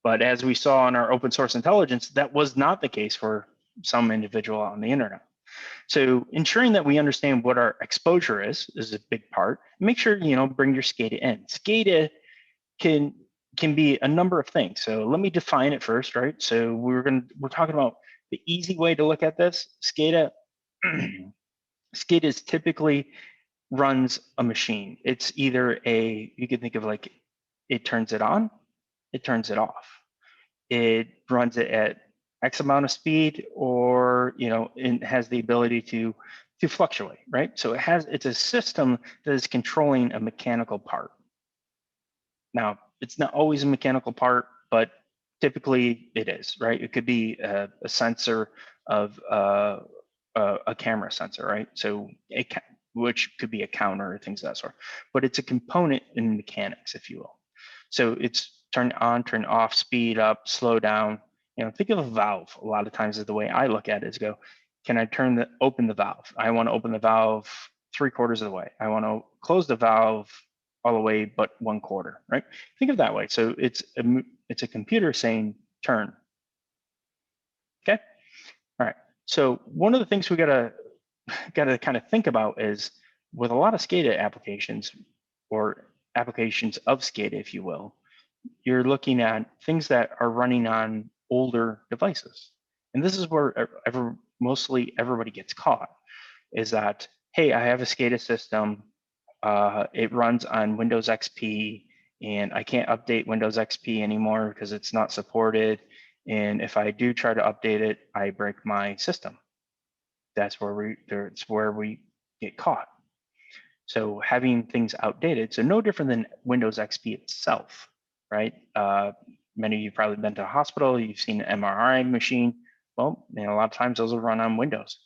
But as we saw in our open source intelligence, that was not the case for some individual on the internet. So ensuring that we understand what our exposure is a big part. Make sure, bring your SCADA in. SCADA can be a number of things. So let me define it first, right? So we're talking about the easy way to look at this. SCADA, SCADA is typically runs a machine. It's either you can think of like, it turns it on, it turns it off. It runs it at X amount of speed, or it has the ability to fluctuate, right? So it's a system that is controlling a mechanical part. Now, it's not always a mechanical part, but typically it is, right? It could be a sensor of a camera sensor, right? So which could be a counter or things of that sort, but it's a component in mechanics, if you will. So it's turn on, turn off, speed up, slow down. Think of a valve. A lot of times is the way I look at it is go, can I open the valve? I want to open the valve 3/4 of the way. I want to close the valve all the way but 1/4, right? Think of it that way. So it's a computer saying turn. Okay. All right. So one of the things we gotta kind of think about is, with a lot of SCADA applications, or applications of SCADA, if you will, you're looking at things that are running on older devices. And this is where mostly everybody gets caught, is that, hey, I have a SCADA system, it runs on Windows XP, and I can't update Windows XP anymore because it's not supported. And if I do try to update it, I break my system. That's where we get caught. So having things outdated, so no different than Windows XP itself, right? Many of you probably been to a hospital, you've seen an MRI machine. Well, a lot of times those will run on Windows.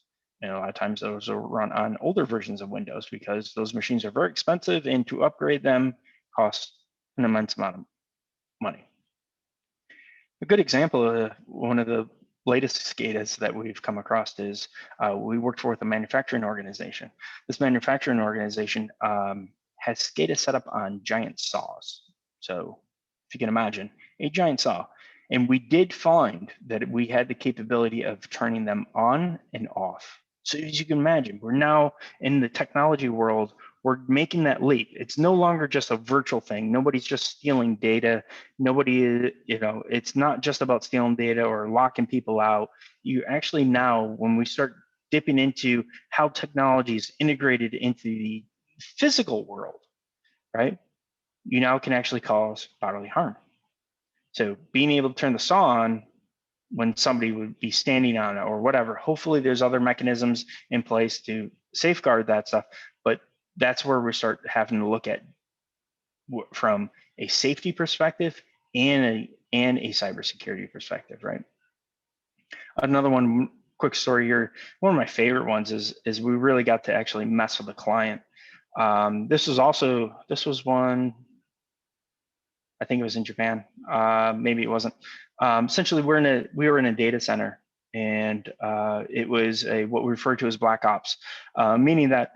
And a lot of times those will run on older versions of Windows, because those machines are very expensive, and to upgrade them costs an immense amount of money. A good example of one of the latest SCADAs that we've come across is we worked with a manufacturing organization. This manufacturing organization has SCADA set up on giant saws. So if you can imagine, a giant saw. And we did find that we had the capability of turning them on and off. So as you can imagine, we're now in the technology world, we're making that leap. It's no longer just a virtual thing. Nobody's just stealing data. Nobody, it's not just about stealing data or locking people out. You actually now, when we start dipping into how technology is integrated into the physical world, right? You now can actually cause bodily harm. So being able to turn the saw on when somebody would be standing on it or whatever, hopefully there's other mechanisms in place to safeguard that stuff. But that's where we start having to look at from a safety perspective and a cybersecurity perspective, right? Another one, quick story here. One of my favorite ones is we really got to actually mess with a client. This was one, I think it was in Japan. Maybe it wasn't. Essentially, we were in a data center, and it was what we refer to as black ops, meaning that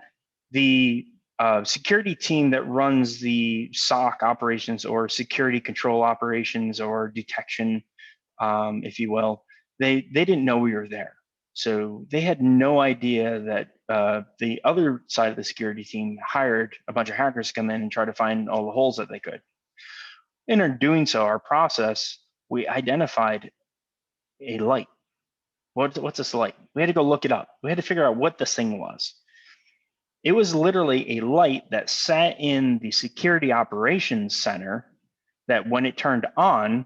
the security team that runs the SOC operations or security control operations or detection, if you will, they didn't know we were there. So they had no idea that the other side of the security team hired a bunch of hackers to come in and try to find all the holes that they could. In doing so, our process, we identified a light. What's this light? We had to go look it up. We had to figure out what this thing was. It was literally a light that sat in the security operations center that when it turned on,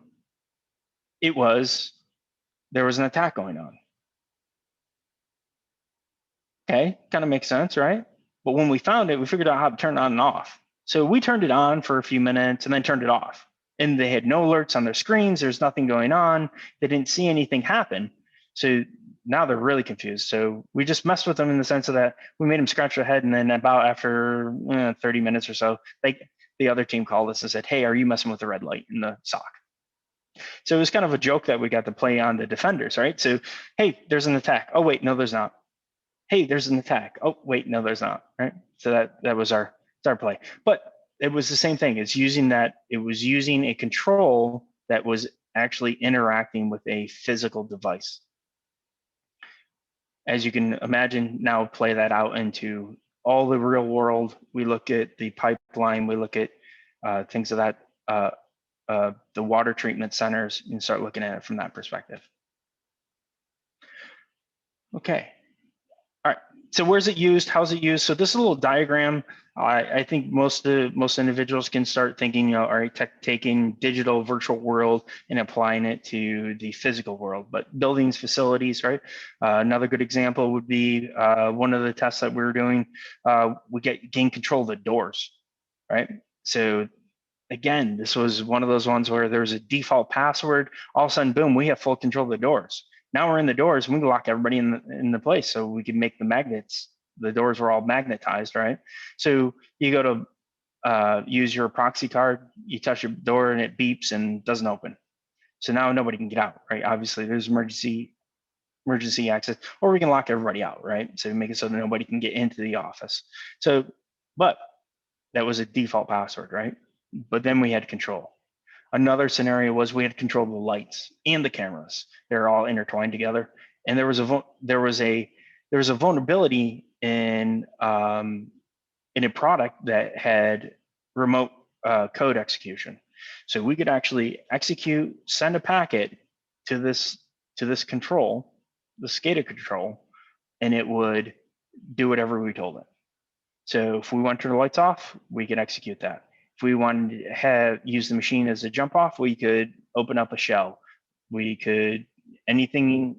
there was an attack going on. Okay, kind of makes sense, right? But when we found it, we figured out how to turn it on and off. So we turned it on for a few minutes and then turned it off. And they had no alerts on their screens. There's nothing going on. They didn't see anything happen. So now they're really confused. So we just messed with them in the sense of that we made them scratch their head. And then about after 30 minutes or so, the other team called us and said, hey, are you messing with the red light in the SOC? So it was kind of a joke that we got to play on the defenders, right? So, hey, there's an attack. Oh, wait, no, there's not. Hey, there's an attack. Oh, wait, no, there's not, right? So that was our play. But it was the same thing. It was using a control that was actually interacting with a physical device. As you can imagine, now play that out into all the real world. We look at the pipeline, we look at things of that, the water treatment centers, and start looking at it from that perspective. Okay. All right, so where's it used? How's it used? So this is a little diagram. I think most individuals can start thinking, all right, taking digital virtual world and applying it to the physical world, but buildings, facilities, right? Another good example would be one of the tests that we were doing. We gain control of the doors, right? So again, this was one of those ones where there's a default password. All of a sudden, boom, we have full control of the doors. Now we're in the doors, and we can lock everybody in the place, so we can make the magnets. The doors were all magnetized, right? So you go to use your proxy card, you touch your door, and it beeps and doesn't open. So now nobody can get out, right? Obviously, there's emergency access, or we can lock everybody out, right? So make it so that nobody can get into the office. So, but that was a default password, right? But then we had control. Another scenario was we had control of the lights and the cameras. They're all intertwined together. And there was a vulnerability in a product that had remote code execution. So we could actually send a packet to this control, the SCADA control, and it would do whatever we told it. So if we want to turn the lights off, we could execute that. If we wanted to use the machine as a jump off, we could open up a shell. We could, anything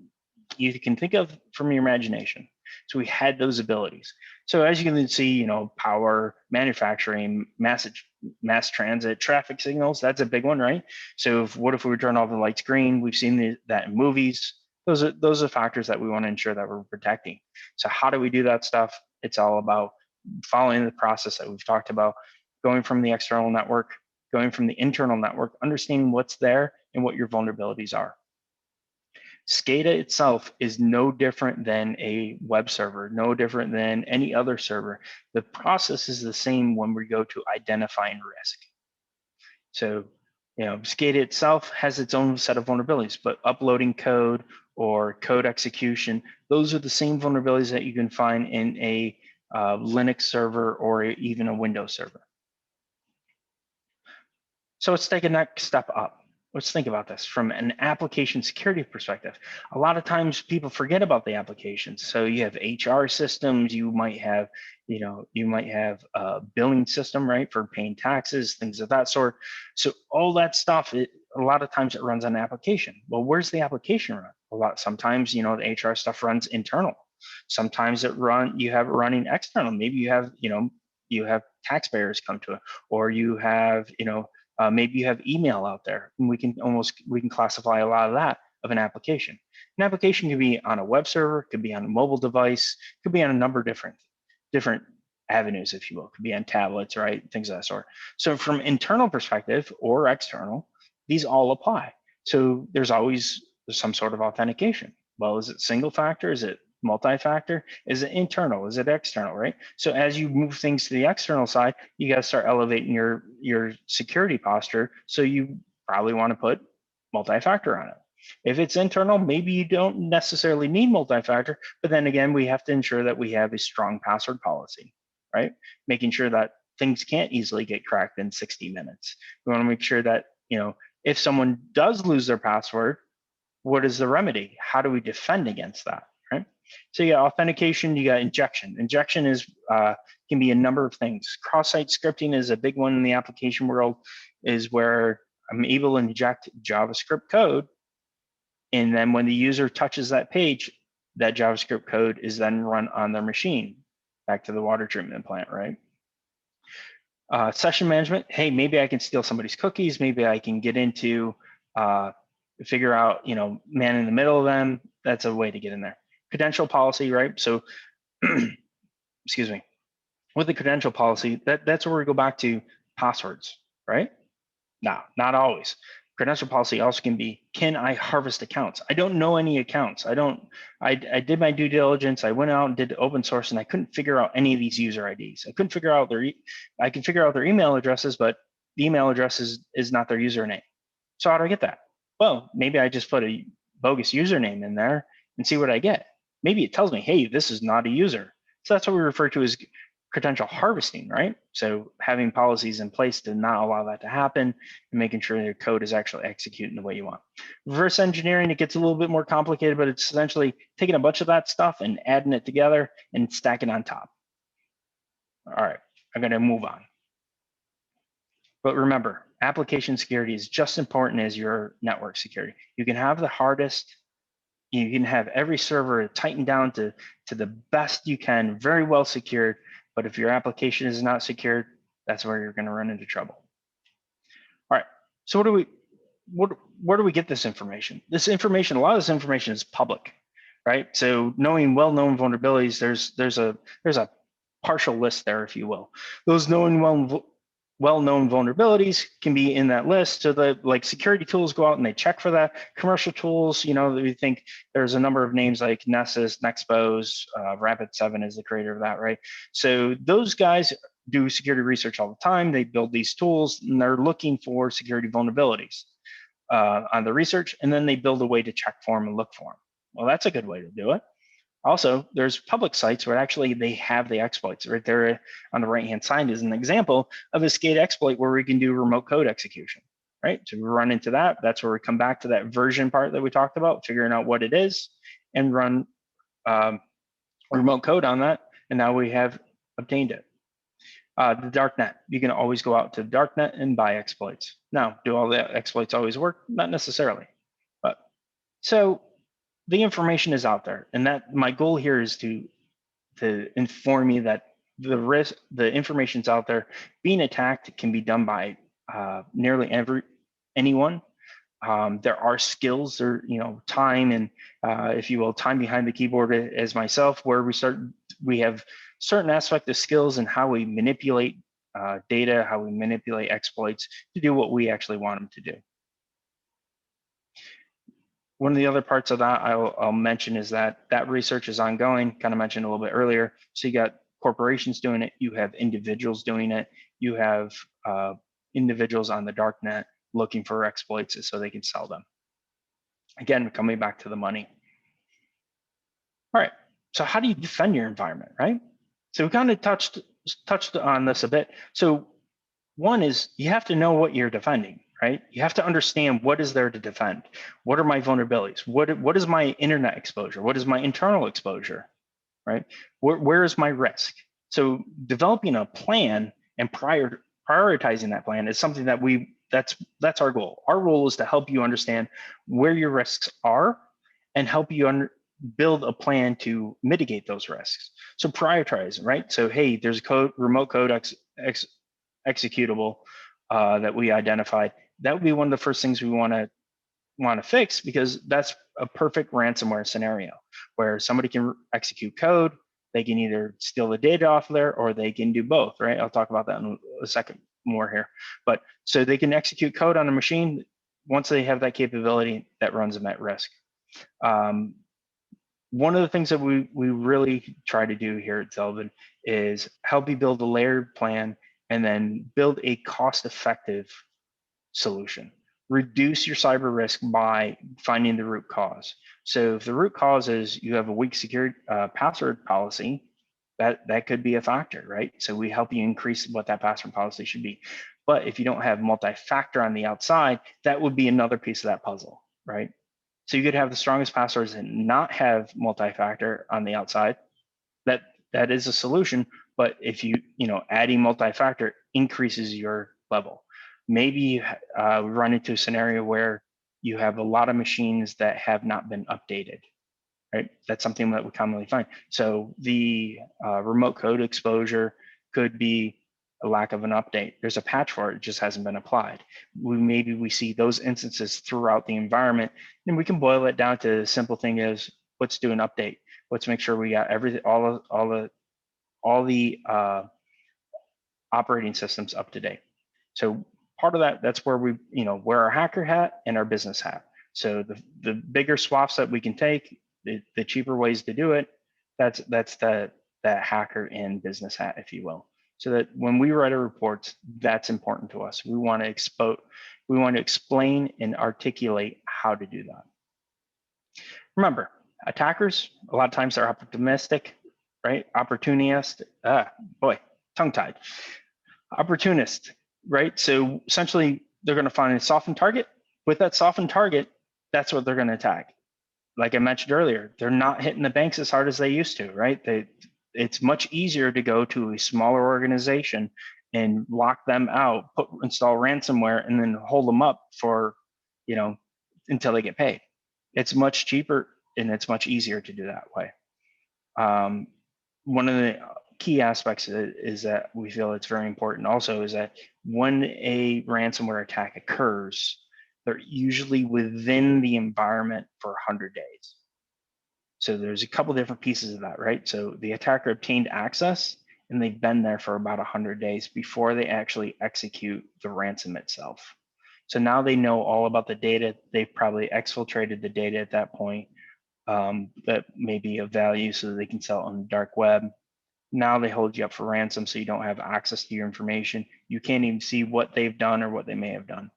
you can think of from your imagination. So we had those abilities. So as you can see, power, manufacturing, mass transit, traffic signals, that's a big one, right? So what if we turn off the lights green? We've seen that in movies. Those are factors that we want to ensure that we're protecting. So how do we do that stuff? It's all about following the process that we've talked about, going from the external network, going from the internal network, understanding what's there and what your vulnerabilities are. SCADA itself is no different than a web server, no different than any other server. The process is the same when we go to identifying risk. So, SCADA itself has its own set of vulnerabilities, but uploading code or code execution, those are the same vulnerabilities that you can find in a Linux server or even a Windows server. So let's take a next step up. Let's think about this from an application security perspective. A lot of times people forget about the applications. So you have HR systems, you might have a billing system, right, for paying taxes, things of that sort. So all that stuff, a lot of times it runs on an application. Well, where's the application run? Sometimes, the HR stuff runs internal. Sometimes you have it running external. Maybe you have taxpayers come to it, or you have, maybe you have email out there, and we can classify a lot of that of an application. An application can be on a web server, could be on a mobile device, could be on a number of different avenues, if you will. Could be on tablets, right? Things of that sort. So from internal perspective or external, these all apply. So there's some sort of authentication. Well, is it single factor? Is it multi-factor? Is it internal? Is it external, right? So as you move things to the external side, you got to start elevating your security posture. So you probably want to put multi-factor on it. If it's internal, maybe you don't necessarily need multi-factor, but then again, we have to ensure that we have a strong password policy, right? Making sure that things can't easily get cracked in 60 minutes. We want to make sure that, if someone does lose their password, what is the remedy? How do we defend against that, right? So you got authentication, you got injection. Injection is can be a number of things. Cross-site scripting is a big one in the application world, is where I'm able to inject JavaScript code, and then when the user touches that page, that JavaScript code is then run on their machine, back to the water treatment plant, right? Session management, hey, maybe I can steal somebody's cookies, maybe I can get into figure out, man in the middle of them. That's a way to get in there. Credential policy, right? So, excuse me. With the credential policy, that's where we go back to passwords, right? No, not always. Credential policy also can be, can I harvest accounts? I don't know any accounts. I did my due diligence. I went out and did open source, and I couldn't figure out any of these user IDs. I couldn't figure out I can figure out their email addresses, but the email address is not their username. So how do I get that? Well, maybe I just put a bogus username in there and see what I get. Maybe it tells me, hey, this is not a user. So that's what we refer to as credential harvesting, right? So having policies in place to not allow that to happen and making sure your code is actually executing the way you want. Reverse engineering, it gets a little bit more complicated, but it's essentially taking a bunch of that stuff and adding it together and stacking on top. All right, I'm gonna move on. But remember, application security is just as important as your network security. You can have the hardest, you can have every server tightened down to the best you can, very well secured, but if your application is not secured, that's where you're going to run into trouble. All right, so where do we get this information? This information, a lot of this information is public, right? So knowing well-known vulnerabilities, there's a partial list there, if you will. Those well-known vulnerabilities can be in that list. So the security tools go out and they check for that. Commercial tools, we think there's a number of names like Nessus, Nexpose, Rapid7 is the creator of that, right? So those guys do security research all the time. They build these tools and they're looking for security vulnerabilities on the research, and then they build a way to check for them and look for them. Well, that's a good way to do it. Also, there's public sites where actually they have the exploits. Right there on the right-hand side is an example of a SCADA exploit where we can do remote code execution, right? So we run into that. That's where we come back to that version part that we talked about, figuring out what it is and run remote code on that. And now we have obtained it. The darknet, you can always go out to the darknet and buy exploits. Now, do all the exploits always work? Not necessarily, but so the information is out there, and that my goal here is to inform you that the information's out there. Being attacked can be done by nearly anyone. There are skills, or time and if you will, time behind the keyboard as myself, where we have certain aspect of skills and how we manipulate data, how we manipulate exploits to do what we actually want them to do. One of the other parts of that I'll mention is that research is ongoing, kind of mentioned a little bit earlier. So you got corporations doing it, you have individuals doing it, you have individuals on the darknet looking for exploits so they can sell them. Again, coming back to the money. All right, so how do you defend your environment, right? So we kind of touched on this a bit. So one is you have to know what you're defending, right? You have to understand what is there to defend. What are my vulnerabilities? What is my internet exposure? What is my internal exposure, right? Where is my risk? So developing a plan and prioritizing that plan is something that that's our goal. Our role is to help you understand where your risks are and help you build a plan to mitigate those risks. So prioritize, right? So hey, there's a remote code executable that we identified. That would be one of the first things we want to fix, because that's a perfect ransomware scenario where somebody can execute code. They can either steal the data off of there, or they can do both, right? I'll talk about that in a second more here. But so they can execute code on a machine. Once they have that capability, that runs them at risk. one of the things that we really try to do here at Zelvin is help you build a layered plan and then build a cost-effective solution. Reduce your cyber risk by finding the root cause. So if the root cause is you have a weak security password policy, that could be a factor, right? So we help you increase what that password policy should be. But if you don't have multi-factor on the outside, that would be another piece of that puzzle, right? So you could have the strongest passwords and not have multi-factor on the outside. That is a solution, but if you adding multi-factor increases your level. Maybe we run into a scenario where you have a lot of machines that have not been updated, right? That's something that we commonly find. So the remote code exposure could be a lack of an update. There's a patch for it, it just hasn't been applied. Maybe we see those instances throughout the environment, and we can boil it down to the simple thing is, let's do an update. Let's make sure we got everything, all the operating systems up to date. So part of that's where we wear our hacker hat and our business hat. So the bigger swaths that we can take, the cheaper ways to do it, that's that hacker and business hat, if you will. So that when we write our reports, that's important to us. We want to explain and articulate how to do that. Remember, attackers, a lot of times they're optimistic, right? Opportunist, tongue-tied. Opportunist, right? So essentially, they're going to find a softened target. With that softened target, that's what they're going to attack. Like I mentioned earlier, they're not hitting the banks as hard as they used to, right? It's much easier to go to a smaller organization and lock them out, install ransomware, and then hold them up for, until they get paid. It's much cheaper and it's much easier to do that way. One of the key aspects is that we feel it's very important also is that when a ransomware attack occurs, they're usually within the environment for 100 days. So there's a couple different pieces of that, right? So the attacker obtained access and they've been there for about 100 days before they actually execute the ransom itself. So now they know all about the data. They've probably exfiltrated the data at that point that may be of value so that they can sell it on the dark web. Now they hold you up for ransom so you don't have access to your information. You can't even see what they've done or what they may have done.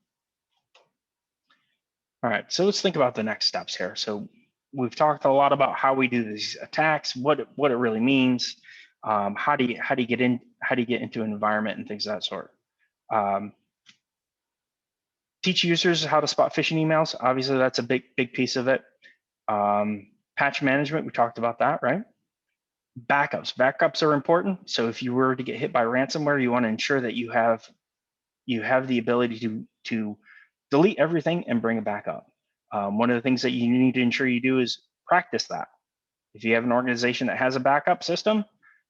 All right, so let's think about the next steps here. So we've talked a lot about how we do these attacks, what it really means, how do you get into an environment and things of that sort. Teach users how to spot phishing emails. Obviously, that's a big piece of it. Patch management, we talked about that, right? Backups are important. So if you were to get hit by ransomware, you want to ensure that you have the ability to delete everything and bring it back up. One of the things that you need to ensure you do is practice that. If you have an organization that has a backup system,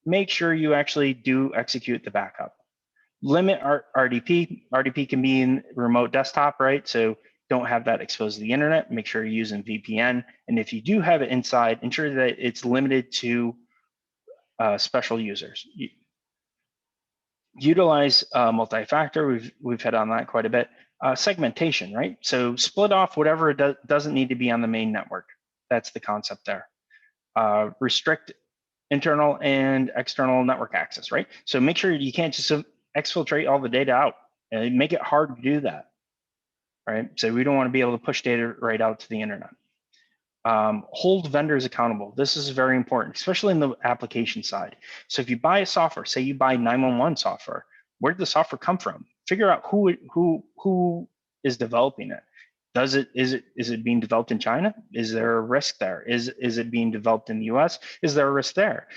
make sure you actually do execute the backup. Limit RDP. RDP can be in remote desktop, right? So don't have that exposed to the internet. Make sure you're using VPN. And if you do have it inside, ensure that it's limited to special users. Utilize multi-factor. We've hit on that quite a bit. Segmentation, right? So split off whatever doesn't need to be on the main network. That's the concept there. Restrict internal and external network access, right? So make sure you can't just exfiltrate all the data out and make it hard to do that, right? So we don't want to be able to push data right out to the internet. Hold vendors accountable. This is very important, especially in the application side. So if you buy a software, say you buy 911 software, where did the software come from? Figure out who is developing it. Is it being developed in China? Is there a risk there? Is it being developed in the US? Is there a risk there?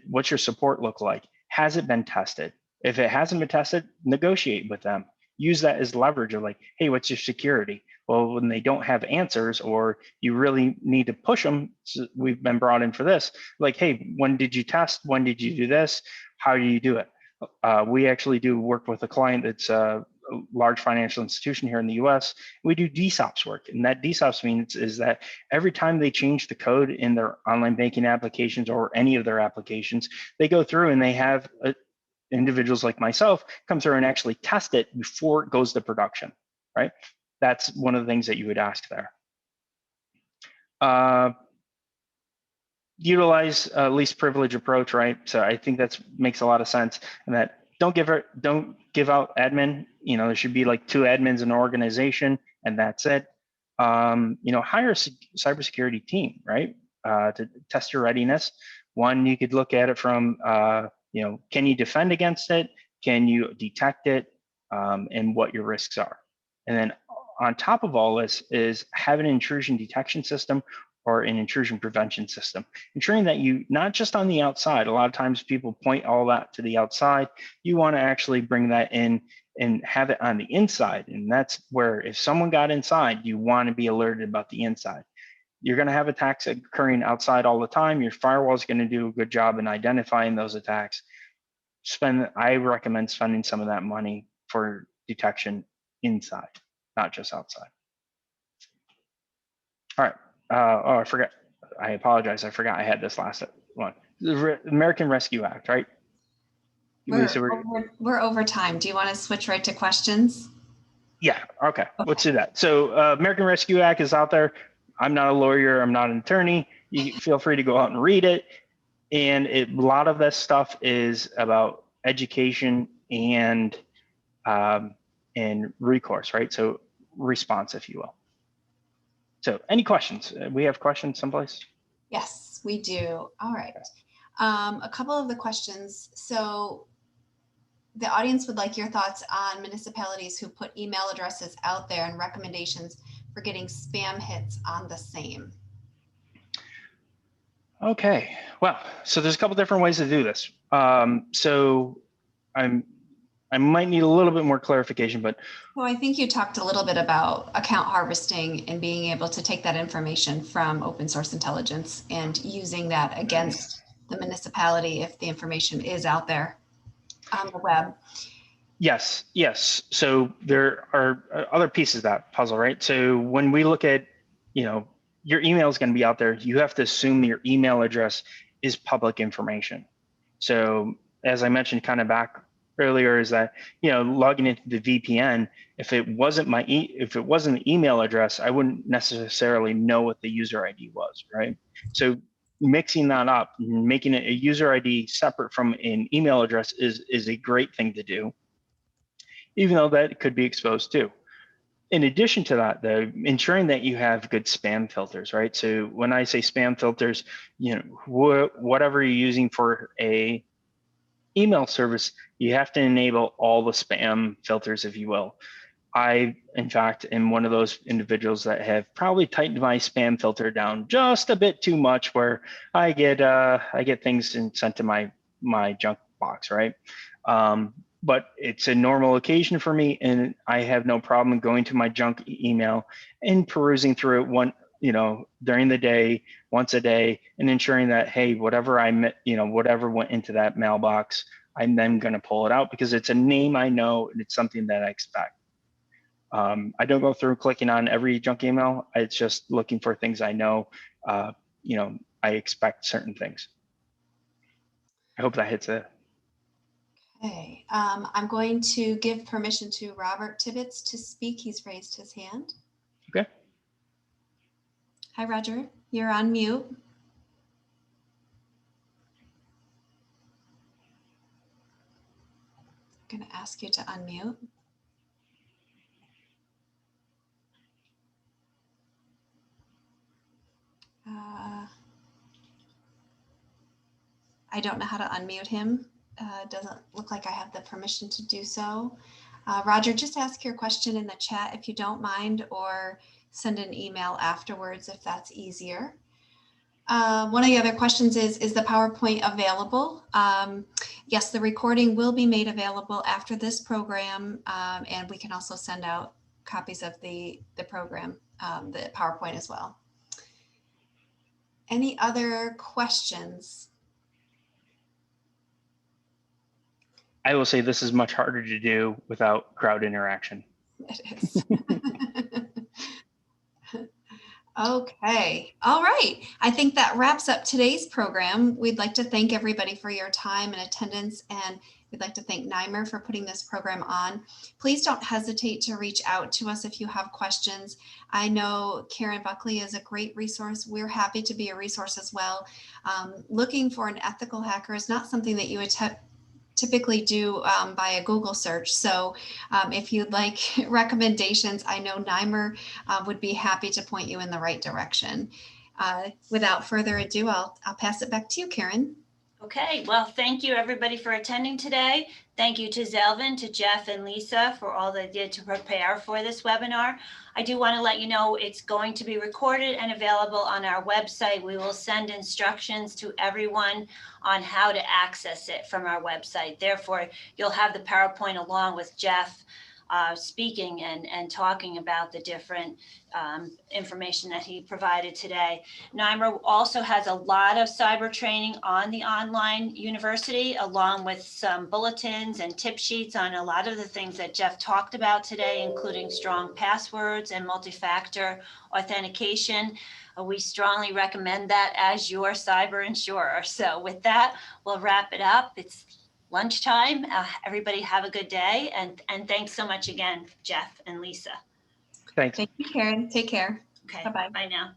What's your support look like? Has it been tested? If it hasn't been tested, negotiate with them. Use that as leverage of like, hey, what's your security? Well, when they don't have answers or you really need to push them, so we've been brought in for this, like, hey, when did you test? When did you do this? How do you do it? We actually do work with a client that's a large financial institution here in the US. We do DSOPs work. And that DSOPs means is that every time they change the code in their online banking applications or any of their applications, they go through and they have individuals like myself come through and actually test it before it goes to production, right? That's one of the things that you would ask there. utilize a least privilege approach, right? So I think that makes a lot of sense. And that don't give out admin. You know, there should be like 2 admins in an organization, and that's it. You know, hire a cybersecurity team, right? To test your readiness. One, you could look at it from, you know, can you defend against it? Can you detect it? And what your risks are. And then on top of all this is have an intrusion detection system or an intrusion prevention system, ensuring that you, not just on the outside, a lot of times people point all that to the outside, you want to actually bring that in and have it on the inside. And that's where if someone got inside, you want to be alerted about the inside. You're going to have attacks occurring outside all the time. Your firewall is going to do a good job in identifying those attacks. I recommend spending some of that money for detection inside, not just outside. All right. Oh, I forgot. I apologize. I forgot I had this last one. The American Rescue Act, right? We're over time. Do you want to switch right to questions? Yeah. Okay. Let's do that. So American Rescue Act is out there. I'm not a lawyer. I'm not an attorney. You feel free to go out and read it. And a lot of this stuff is about education and recourse, right? So response, if you will. So any questions? We have questions someplace? Yes, we do. All right. A couple of the questions. So the audience would like your thoughts on municipalities who put email addresses out there and recommendations for getting spam hits on the same. Okay, well, so there's a couple different ways to do this. So I might need a little bit more clarification, but. Well, I think you talked a little bit about account harvesting and being able to take that information from open source intelligence and using that against the municipality if the information is out there on the web. Yes, yes. So there are other pieces of that puzzle, right? So when we look at, you know, your email is going to be out there, you have to assume your email address is public information. So as I mentioned kind of back earlier, is that, you know, logging into the VPN, if it wasn't an email address, I wouldn't necessarily know what the user ID was, right? So mixing that up, making it a user ID separate from an email address is a great thing to do, even though that could be exposed too. In addition to that, though, ensuring that you have good spam filters, right? So when I say spam filters, you know, whatever you're using for a email service, you have to enable all the spam filters, if you will. I, in fact, am one of those individuals that have probably tightened my spam filter down just a bit too much, where I get things sent to my junk box, right? But it's a normal occasion for me, and I have no problem going to my junk email and perusing through it during the day, once a day, and ensuring that, hey, whatever whatever went into that mailbox, I'm then going to pull it out because it's a name I know and it's something that I expect. I don't go through clicking on every junk email. It's just looking for things I know. I expect certain things. I hope that hits it. Okay, I'm going to give permission to Robert Tibbetts to speak. He's raised his hand. Okay. Hi, Roger. You're on mute. I'm going to ask you to unmute. I don't know how to unmute him. Doesn't look like I have the permission to do so. Roger, just ask your question in the chat if you don't mind, or send an email afterwards if that's easier. One of the other questions is the PowerPoint available? Yes, the recording will be made available after this program, and we can also send out copies of the program, the PowerPoint as well. Any other questions? I will say this is much harder to do without crowd interaction. It is. Okay. All right. I think that wraps up today's program. We'd like to thank everybody for your time and attendance and We'd like to thank NYMER for putting this program on. Please don't hesitate to reach out to us if you have questions. I know Karen Buckley is a great resource. We're happy to be a resource as well. Looking for an ethical hacker is not something that you would typically do by a Google search. So if you'd like recommendations, I know NYMER would be happy to point you in the right direction. Without further ado, I'll pass it back to you, Karen. Okay, well, thank you everybody for attending today. Thank you to Zelvin, to Jeff and Lisa for all they did to prepare for this webinar. I do want to let you know it's going to be recorded and available on our website. We will send instructions to everyone on how to access it from our website. Therefore, you'll have the PowerPoint along with Jeff speaking and talking about the different information that he provided today. NYMER also has a lot of cyber training on the online university, along with some bulletins and tip sheets on a lot of the things that Jeff talked about today, including strong passwords and multi-factor authentication. We strongly recommend that as your cyber insurer. So with that, we'll wrap it up. It's lunchtime. Everybody have a good day. And thanks so much again, Jeff and Lisa. Thanks. Thank you, Karen. Take care. Okay, Bye-bye. bye now.